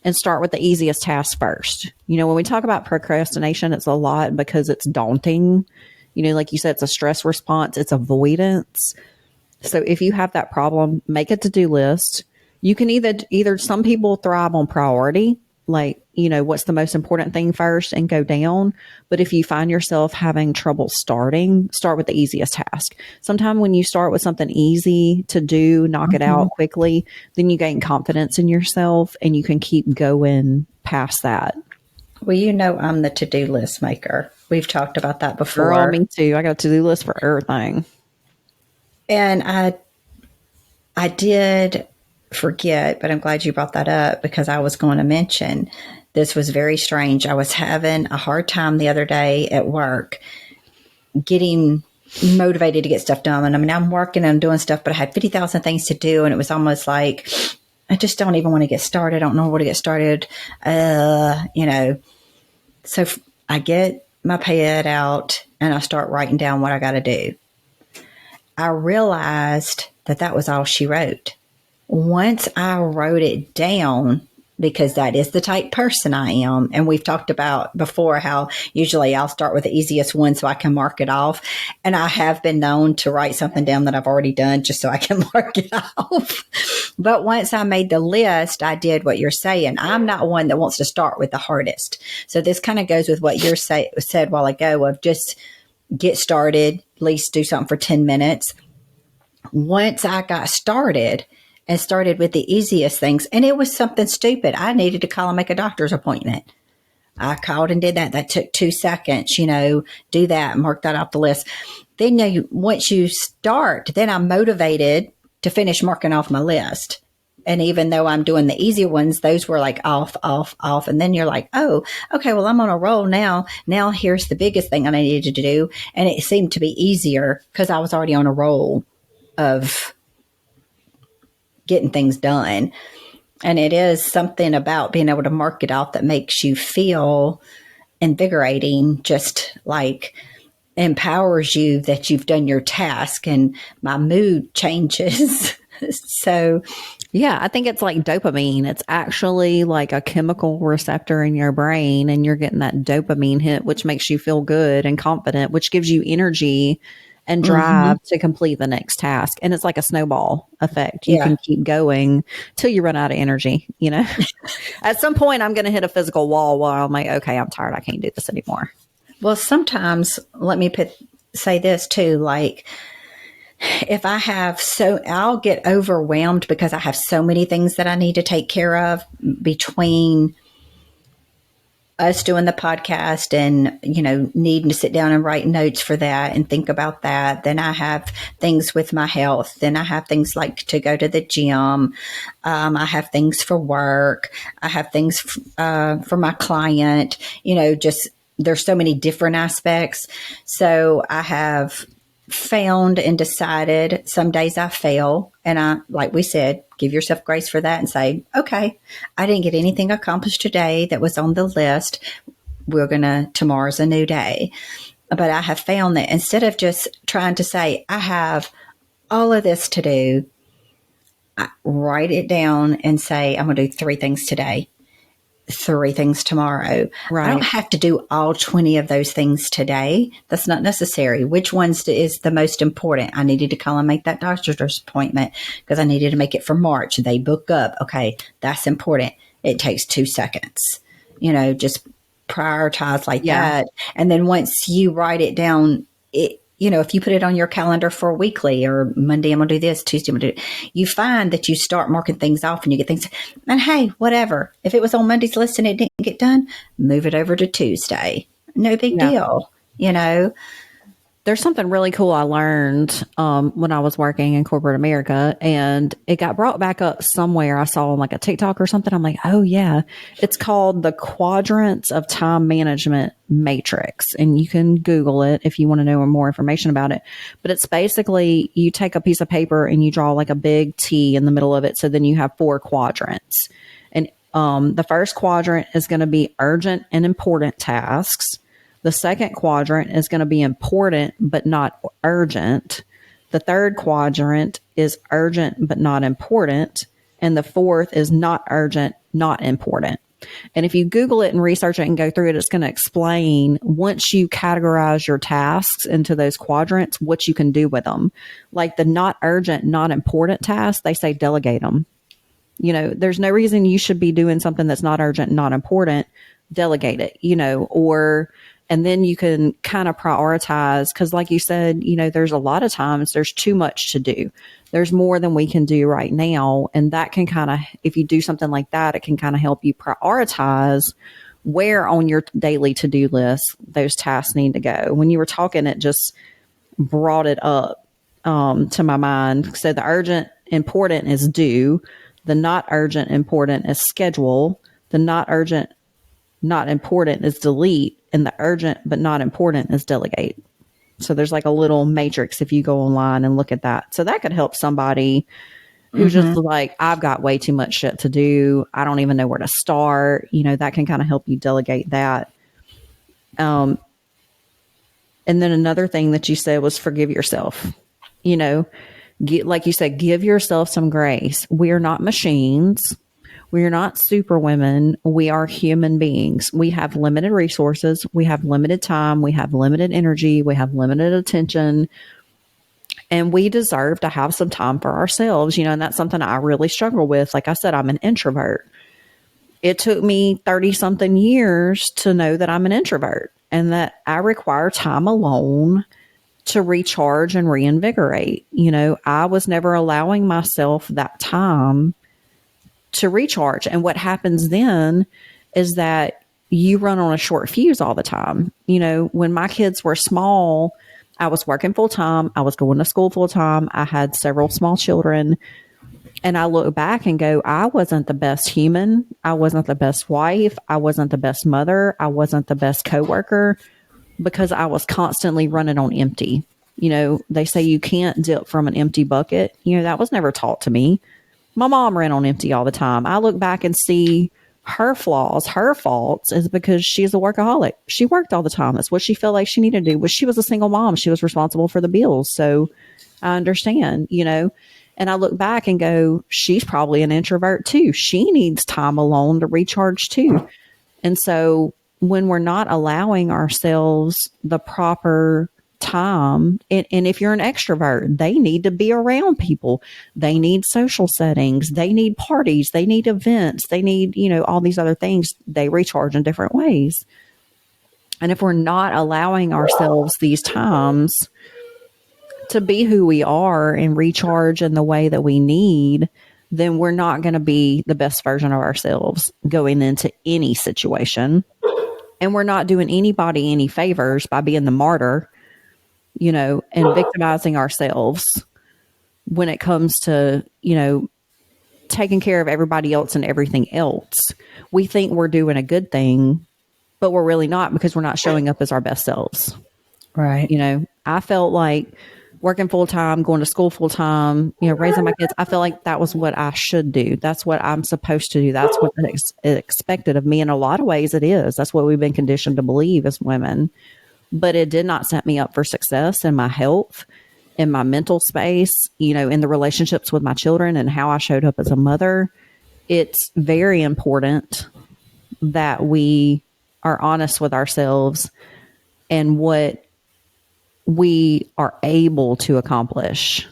and start with the easiest task first. When we talk about procrastination, it's a lot because it's daunting. Like you said, it's a stress response, it's avoidance. So if you have that problem, make a to-do list. You can either some people thrive on priority, like, what's the most important thing first and go down. But if you find yourself having trouble starting, start with the easiest task. Sometimes when you start with something easy to do, knock it out quickly, then you gain confidence in yourself and you can keep going past that. Well, I'm the to-do list maker. We've talked about that before. Girl, me too. I got a to-do list for everything. And I did forget, but I'm glad you brought that up because I was going to mention this was very strange. I was having a hard time the other day at work getting motivated to get stuff done. And I mean, I'm working and I'm doing stuff, but I had 50,000 things to do. And it was almost like, I just don't even want to get started. I don't know where to get started. So I get my pad out and I start writing down what I got to do. I realized that was all she wrote. Once I wrote it down, because that is the type person I am, and we've talked about before how usually I'll start with the easiest one so I can mark it off. And I have been known to write something down that I've already done just so I can mark it off. But once I made the list, I did what you're saying. I'm not one that wants to start with the hardest. So this kind of goes with what you said a while ago of just get started, at least do something for 10 minutes. Once I got started and started with the easiest things, and it was something stupid. I needed to call and make a doctor's appointment. I called and did that. That took 2 seconds, do that, mark that off the list. Then once you start, then I'm motivated to finish marking off my list. And even though I'm doing the easy ones, those were like off. And then you're like, oh, okay, well, I'm on a roll now. Now here's the biggest thing I needed to do. And it seemed to be easier because I was already on a roll of getting things done. And it is something about being able to mark it off that makes you feel invigorating, just like empowers you that you've done your task, and my mood changes. So yeah, I think it's like dopamine. It's actually like a chemical receptor in your brain, and you're getting that dopamine hit, which makes you feel good and confident, which gives you energy and drive to complete the next task. And it's like a snowball effect. You can keep going till you run out of energy, At some point, I'm going to hit a physical wall where I'm like, okay, I'm tired. I can't do this anymore. Well, sometimes, let me say this too, like, if I'll get overwhelmed because I have so many things that I need to take care of between us doing the podcast and, needing to sit down and write notes for that and think about that. Then I have things with my health. Then I have things like to go to the gym. I have things for work. I have things for my client, just there's so many different aspects. So I have found and decided some days I fail, and I, like we said, give yourself grace for that and say, okay, I didn't get anything accomplished today that was on the list. Tomorrow's a new day. But I have found that instead of just trying to say, I have all of this to do, I write it down and say, I'm going to do 3 things today, 3 things tomorrow. Right. I don't have to do all 20 of those things today. That's not necessary. Which ones is the most important? I needed to call and make that doctor's appointment because I needed to make it for March. They book up. Okay, that's important. It takes 2 seconds. Just prioritize like Yeah. that. And then once you write it down, if you put it on your calendar for weekly or Monday, I'm going to do this, Tuesday, I'm going to do it, you find that you start marking things off and you get things, and hey, whatever. If it was on Monday's list and it didn't get done, move it over to Tuesday. No big Yeah. deal, There's something really cool I learned when I was working in corporate America, and it got brought back up somewhere. I saw on like a TikTok or something. I'm like, oh yeah, it's called the Quadrants of Time Management Matrix, and you can Google it if you want to know more information about it. But it's basically you take a piece of paper and you draw like a big T in the middle of it, so then you have 4 quadrants, and the first quadrant is going to be urgent and important tasks. The second quadrant is going to be important but not urgent. The third quadrant is urgent but not important. And the fourth is not urgent, not important. And if you Google it and research it and go through it, it's going to explain once you categorize your tasks into those quadrants, what you can do with them. Like the not urgent, not important tasks, they say delegate them. There's no reason you should be doing something that's not urgent, not important. Delegate it, and then you can kind of prioritize because like you said, there's a lot of times there's too much to do. There's more than we can do right now. And that can kind of, if you do something like that, it can kind of help you prioritize where on your daily to-do list those tasks need to go. When you were talking, it just brought it up to my mind. So the urgent important is do. The not urgent important is schedule. The not urgent not important is delete, and the urgent but not important is delegate. So there's like a little matrix if you go online and look at that. So that could help somebody who's just like, I've got way too much shit to do. I don't even know where to start. That can kind of help you delegate that. And then another thing that you said was forgive yourself. Like you said, give yourself some grace. We are not machines. We are not superwomen. We are human beings. We have limited resources. We have limited time. We have limited energy. We have limited attention. And we deserve to have some time for ourselves, and that's something I really struggle with. Like I said, I'm an introvert. It took me 30 something years to know that I'm an introvert and that I require time alone to recharge and reinvigorate. I was never allowing myself that time to recharge. And what happens then is that you run on a short fuse all the time. When my kids were small, I was working full time. I was going to school full time. I had several small children. And I look back and go, I wasn't the best human. I wasn't the best wife. I wasn't the best mother. I wasn't the best coworker because I was constantly running on empty. They say you can't dip from an empty bucket. That was never taught to me. My mom ran on empty all the time. I look back and see her flaws, her faults is because she's a workaholic. She worked all the time. That's what she felt like she needed to do. She was a single mom. She was responsible for the bills. So I understand, and I look back and go, she's probably an introvert too. She needs time alone to recharge too. And so when we're not allowing ourselves the proper time, and if you're an extrovert, they need to be around people. They need social settings. They need parties. They need events. They need, all these other things. They recharge in different ways. And if we're not allowing ourselves these times to be who we are and recharge in the way that we need, then we're not going to be the best version of ourselves going into any situation. And we're not doing anybody any favors by being the martyr, and victimizing ourselves when it comes to, taking care of everybody else and everything else. We think we're doing a good thing, but we're really not because we're not showing up as our best selves. Right. I felt like working full time, going to school full time, raising my kids. I feel like that was what I should do. That's what I'm supposed to do. That's what is expected of me. In a lot of ways, it is. That's what we've been conditioned to believe as women. But it did not set me up for success in my health, in my mental space, in the relationships with my children and how I showed up as a mother. It's very important that we are honest with ourselves and what we are able to accomplish,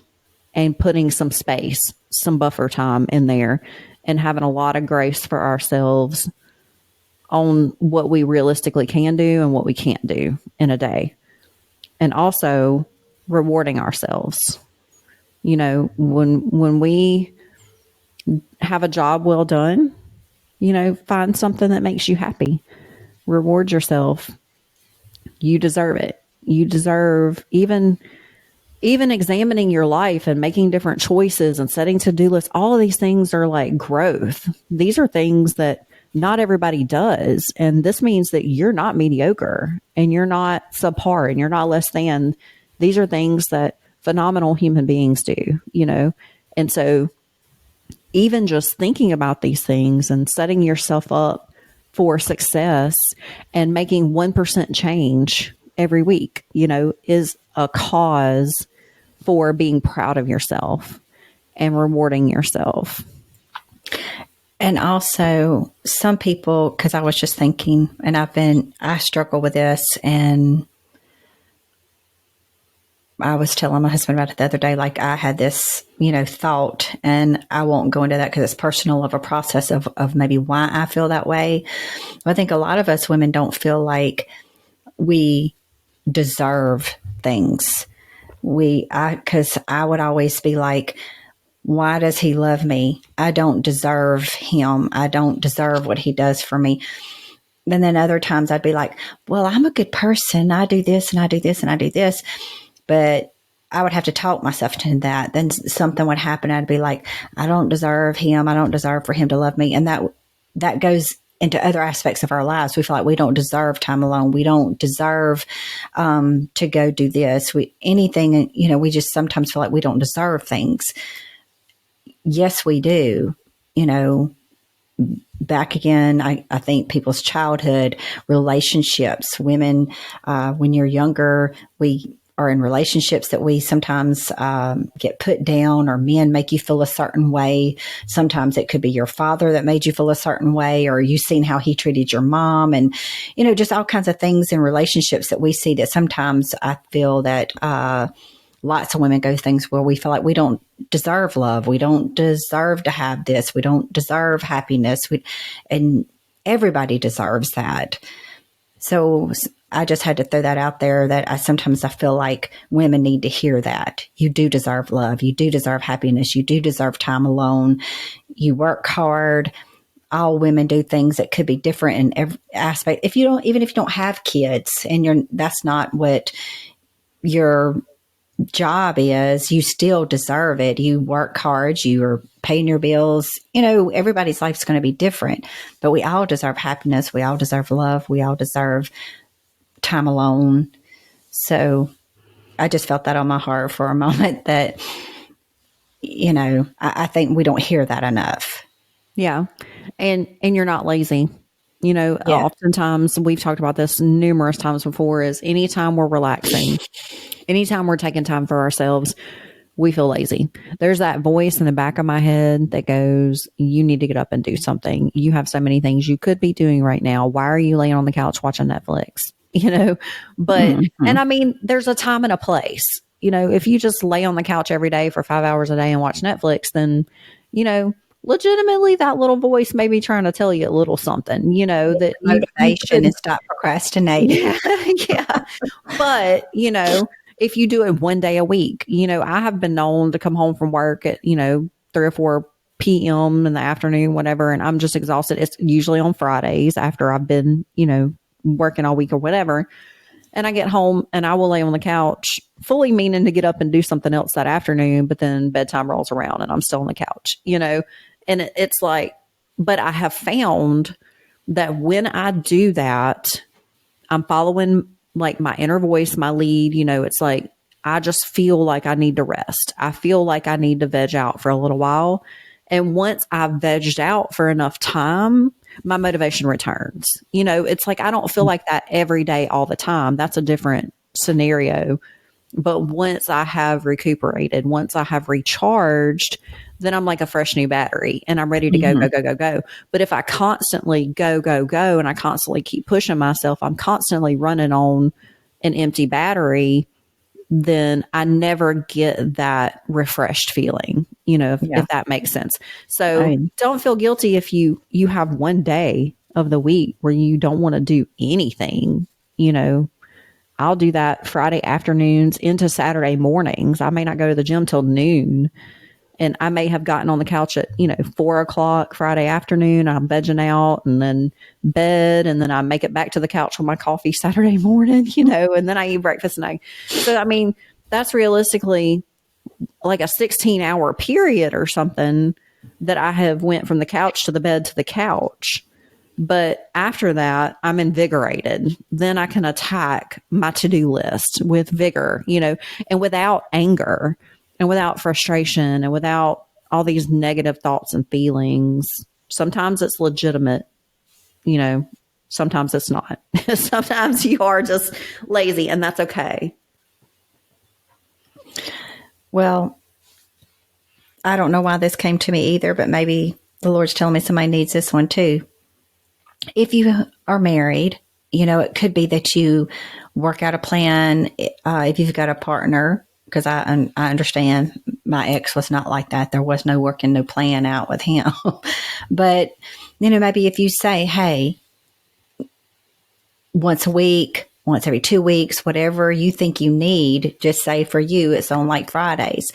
and putting some space, some buffer time in there, and having a lot of grace for ourselves on what we realistically can do and what we can't do in a day. And also rewarding ourselves. You know, when we have a job well done, you know, find something that makes you happy. Reward yourself. You deserve it. You deserve even examining your life and making different choices and setting to-do lists. All of these things are like growth. These are things that not everybody does. And this means that you're not mediocre and you're not subpar and you're not less than. These are things that phenomenal human beings do, you know? And so even just thinking about these things and setting yourself up for success and making 1% change every week, you know, is a cause for being proud of yourself and rewarding yourself. And also, some people, because I was just thinking, and I struggle with this, and I was telling my husband about it the other day. Like, I had this, you know, thought, and I won't go into that because it's personal, of a process of maybe why I feel that way. But I think a lot of us women don't feel like we deserve things. Because I would always be like, why does he love me? I don't deserve him. I don't deserve what he does for me. And then other times I'd be like, well, I'm a good person. I do this and I do this and I do this. But I would have to talk myself into that. Then something would happen. I'd be like, I don't deserve him. I don't deserve for him to love me. And that goes into other aspects of our lives. We feel like we don't deserve time alone. We don't deserve to go do this. Anything, you know, we just sometimes feel like we don't deserve things. Yes, we do. You know, back again, I think people's childhood, relationships, women, when you're younger, we are in relationships that we sometimes get put down, or men make you feel a certain way. Sometimes it could be your father that made you feel a certain way, or you've seen how he treated your mom, and, you know, just all kinds of things in relationships that we see that sometimes I feel that lots of women go things where we feel like we don't deserve love. We don't deserve to have this. We don't deserve happiness. And everybody deserves that. So I just had to throw that out there, that sometimes I feel like women need to hear that. You do deserve love. You do deserve happiness. You do deserve time alone. You work hard. All women do things that could be different in every aspect. Even if you don't have kids and that's not what your job is, you still deserve it. You work hard, you are paying your bills. You know, everybody's life's going to be different, but we all deserve happiness. We all deserve love. We all deserve time alone. So I just felt that on my heart for a moment, that, you know, I think we don't hear that enough. Yeah. And you're not lazy. You know, Yeah. Oftentimes we've talked about this numerous times before, is anytime we're relaxing, anytime we're taking time for ourselves, we feel lazy. There's that voice in the back of my head that goes, you need to get up and do something. You have so many things you could be doing right now. Why are you laying on the couch watching Netflix? You know, but, and I mean, there's a time and a place. You know, if you just lay on the couch every day for 5 hours a day and watch Netflix, then, you know, legitimately that little voice may be trying to tell you a little something, you know, that Motivation and stop procrastinating. Yeah, yeah. But, you know, if you do it one day a week, you know, I have been known to come home from work at, you know, 3 or 4 p.m. in the afternoon, whatever, and I'm just exhausted. It's usually on Fridays after I've been, you know, working all week or whatever. And I get home and I will lay on the couch fully meaning to get up and do something else that afternoon, but then bedtime rolls around and I'm still on the couch, you know, and it's like, but I have found that when I do that, I'm following like my inner voice, my lead, you know, it's like, I just feel like I need to rest. I feel like I need to veg out for a little while. And once I've vegged out for enough time, my motivation returns. You know, it's like, I don't feel like that every day, all the time. That's a different scenario. But once I have recuperated, once I have recharged, then I'm like a fresh new battery and I'm ready to go, go, go, go, go. But if I constantly go, go, go, and I constantly keep pushing myself, I'm constantly running on an empty battery, then I never get that refreshed feeling, you know, if that makes sense. So don't feel guilty if you have one day of the week where you don't want to do anything, you know, I'll do that Friday afternoons into Saturday mornings. I may not go to the gym till noon. And I may have gotten on the couch at, 4 o'clock Friday afternoon. I'm vegging out and then bed. And then I make it back to the couch with my coffee Saturday morning, and then I eat breakfast and so, I mean, that's realistically like a 16-hour period or something that I have went from the couch to the bed to the couch. But after that, I'm invigorated. Then I can attack my to-do list with vigor, and without anger and without frustration and without all these negative thoughts and feelings. Sometimes it's legitimate, sometimes it's not. Sometimes you are just lazy, and that's okay. Well, I don't know why this came to me either, but maybe the Lord's telling me somebody needs this one too. If you are married, it could be that you work out a plan. If you've got a partner, because I understand my ex was not like that. There was no working, no plan out with him. But, maybe if you say, hey, once a week, once every 2 weeks, whatever you think you need, just say for you, it's on like Fridays.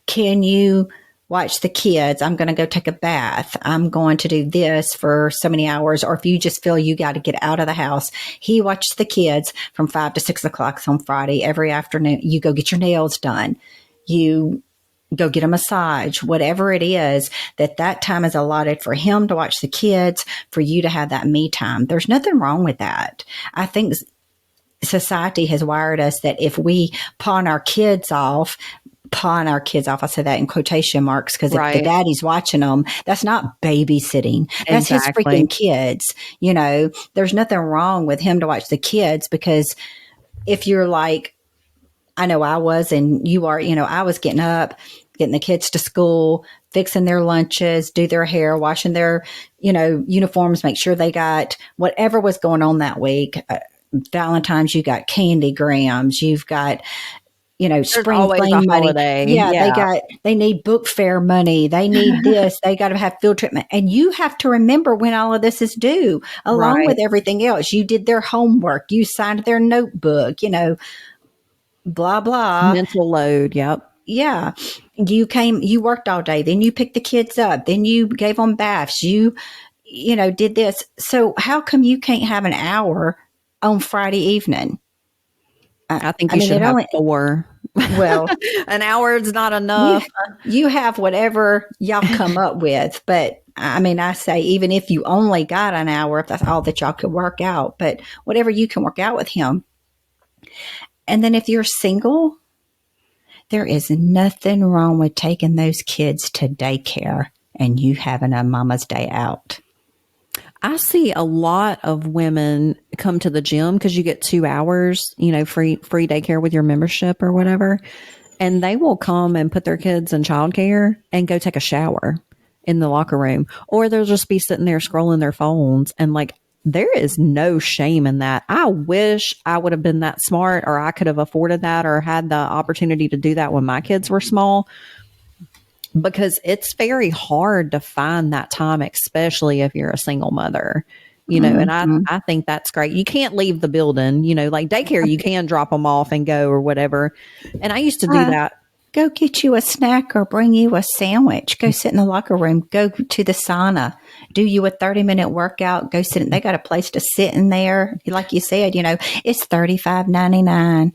Can you watch the kids? I'm going to go take a bath. I'm going to do this for so many hours. Or if you just feel you got to get out of the house, he watches the kids from 5 to 6 o'clock on Friday. Every afternoon, you go get your nails done. You go get a massage, whatever it is, that time is allotted for him to watch the kids, for you to have that me time. There's nothing wrong with that. I think society has wired us that if we pawn our kids off, I say that in quotation marks, because if the daddy's watching them, that's not babysitting. That's his freaking kids. There's nothing wrong with him to watch the kids, because if you're like, I know I was, and you are, I was getting up, getting the kids to school, fixing their lunches, do their hair, washing their, uniforms, make sure they got whatever was going on that week. Valentine's, you got candy grams, you've got, spring fling money. Yeah, they need book fair money. They need this. They got to have field trip. And you have to remember when all of this is due, along with everything else. You did their homework. You signed their notebook, blah, blah. Mental load. Yep. Yeah. You worked all day. Then you picked the kids up. Then you gave them baths. You did this. So how come you can't have an hour on Friday evening? I think you should have 4. Well, an hour is not enough. You have whatever y'all come up with. But I say, even if you only got an hour, if that's all that y'all could work out, but whatever you can work out with him. And then if you're single, there is nothing wrong with taking those kids to daycare and you having a mama's day out. I see a lot of women come to the gym because you get 2 hours, free daycare with your membership or whatever. And they will come and put their kids in childcare and go take a shower in the locker room. Or they'll just be sitting there scrolling their phones. And there is no shame in that. I wish I would have been that smart, or I could have afforded that, or had the opportunity to do that when my kids were small. Because it's very hard to find that time, especially if you're a single mother, and I think that's great. You can't leave the building, like daycare, you can drop them off and go or whatever. And I used to do that. Go get you a snack or bring you a sandwich. Go sit in the locker room. Go to the sauna. Do you a 30-minute workout. Go sit in. They got a place to sit in there. Like you said, it's $35.99.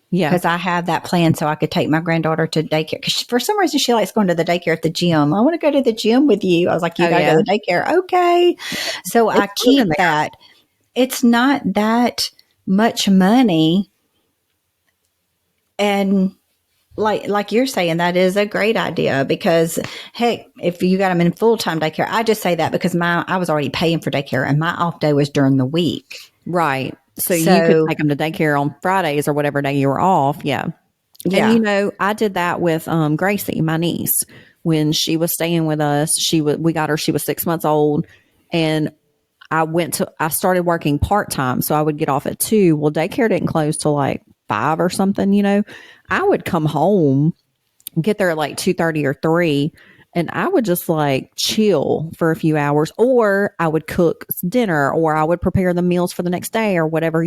Yeah. Because I have that plan so I could take my granddaughter to daycare. Because for some reason, she likes going to the daycare at the gym. I want to go to the gym with you. I was like, you got to go to the daycare. Okay. So I keep that. It's not that much money. And like you're saying, that is a great idea, because heck, if you got them in full-time daycare, I just say that because I was already paying for daycare and my off day was during the week. Right. So you could take them to daycare on Fridays or whatever day you were off. Yeah. And, I did that with Gracie, my niece, when she was staying with us. We got her, she was 6 months old, and I started working part-time. So I would get off at 2. Well, daycare didn't close till like 5 or something, I would come home, get there at like 2:30 or 3, and I would just like chill for a few hours, or I would cook dinner, or I would prepare the meals for the next day or whatever,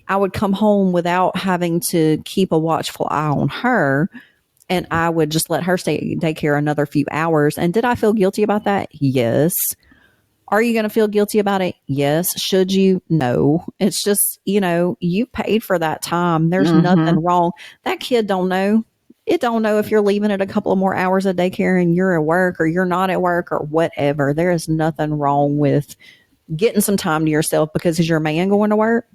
I would come home without having to keep a watchful eye on her. And I would just let her stay at daycare another few hours. And did I feel guilty about that? Yes. Are you going to feel guilty about it? Yes. Should you? No. It's just, you paid for that time. There's nothing wrong. That kid don't know. It don't know if you're leaving it a couple of more hours of daycare and you're at work or you're not at work or whatever. There is nothing wrong with getting some time to yourself, because is your man going to work?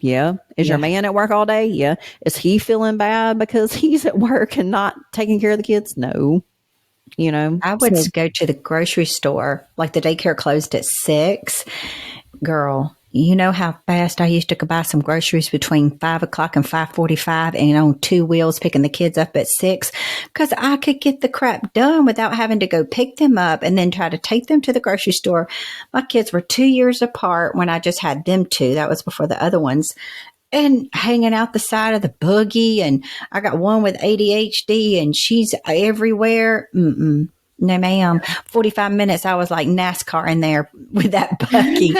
Yeah. Is your man at work all day? Yeah. Is he feeling bad because he's at work and not taking care of the kids? No. I would go to the grocery store, like the daycare closed at 6. Girl, you know how fast I used to go buy some groceries between 5 o'clock and 5:45, and on 2 wheels picking the kids up at 6, because I could get the crap done without having to go pick them up and then try to take them to the grocery store. My kids were 2 years apart when I just had them 2. That was before the other ones. And hanging out the side of the buggy, and I got one with ADHD, and she's everywhere. No, ma'am. 45 minutes, I was like NASCAR in there with that buggy.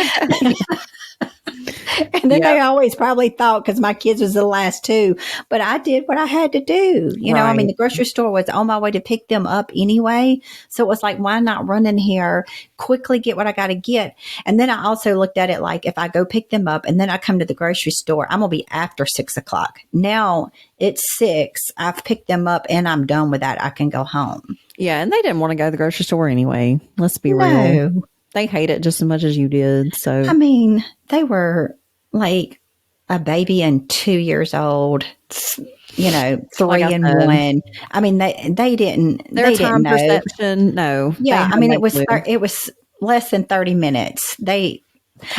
And then they always probably thought, because my kids was the last 2, but I did what I had to do. I mean, the grocery store was on my way to pick them up anyway. So it was like, why not run in here, quickly get what I got to get? And then I also looked at it like, if I go pick them up and then I come to the grocery store, I'm going to be after 6 o'clock. Now it's 6. I've picked them up and I'm done with that. I can go home. Yeah. And they didn't want to go to the grocery store anyway. Let's be real. They hate it just as much as you did. So, I mean, they were like a baby and 2 years old, 3 and 1. I mean, they didn't. Their they time didn't know. perception, no. Yeah, I mean, it was less than 30 minutes.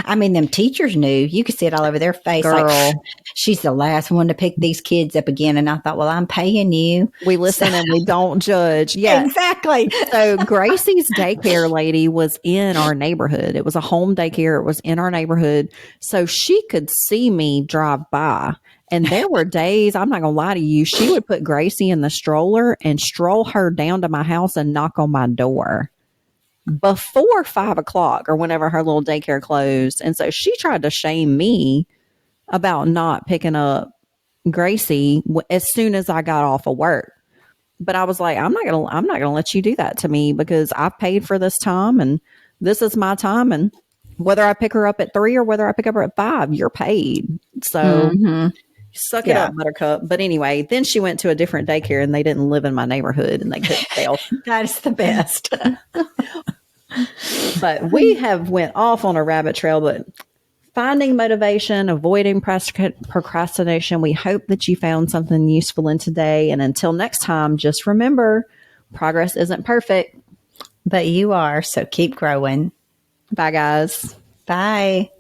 Them teachers knew. You could see it all over their face. Girl. Like, she's the last one to pick these kids up again. And I thought, well, I'm paying you. We listen and we don't judge. Yeah, exactly. So Gracie's daycare lady was in our neighborhood. It was a home daycare. It was in our neighborhood. So she could see me drive by. And there were days, I'm not going to lie to you, she would put Gracie in the stroller and stroll her down to my house and knock on my door before 5 o'clock or whenever her little daycare closed. And so she tried to shame me about not picking up Gracie as soon as I got off of work. But I was like, I'm not gonna let you do that to me, because I've paid for this time and this is my time. And whether I pick her up at 3 or whether I pick up her at 5, you're paid. So suck it up, Buttercup. But anyway, then she went to a different daycare and they didn't live in my neighborhood and they couldn't tell. That's the best. But we have went off on a rabbit trail, but finding motivation, avoiding procrastination. We hope that you found something useful in today. And until next time, just remember, progress isn't perfect. But you are, so keep growing. Bye, guys. Bye.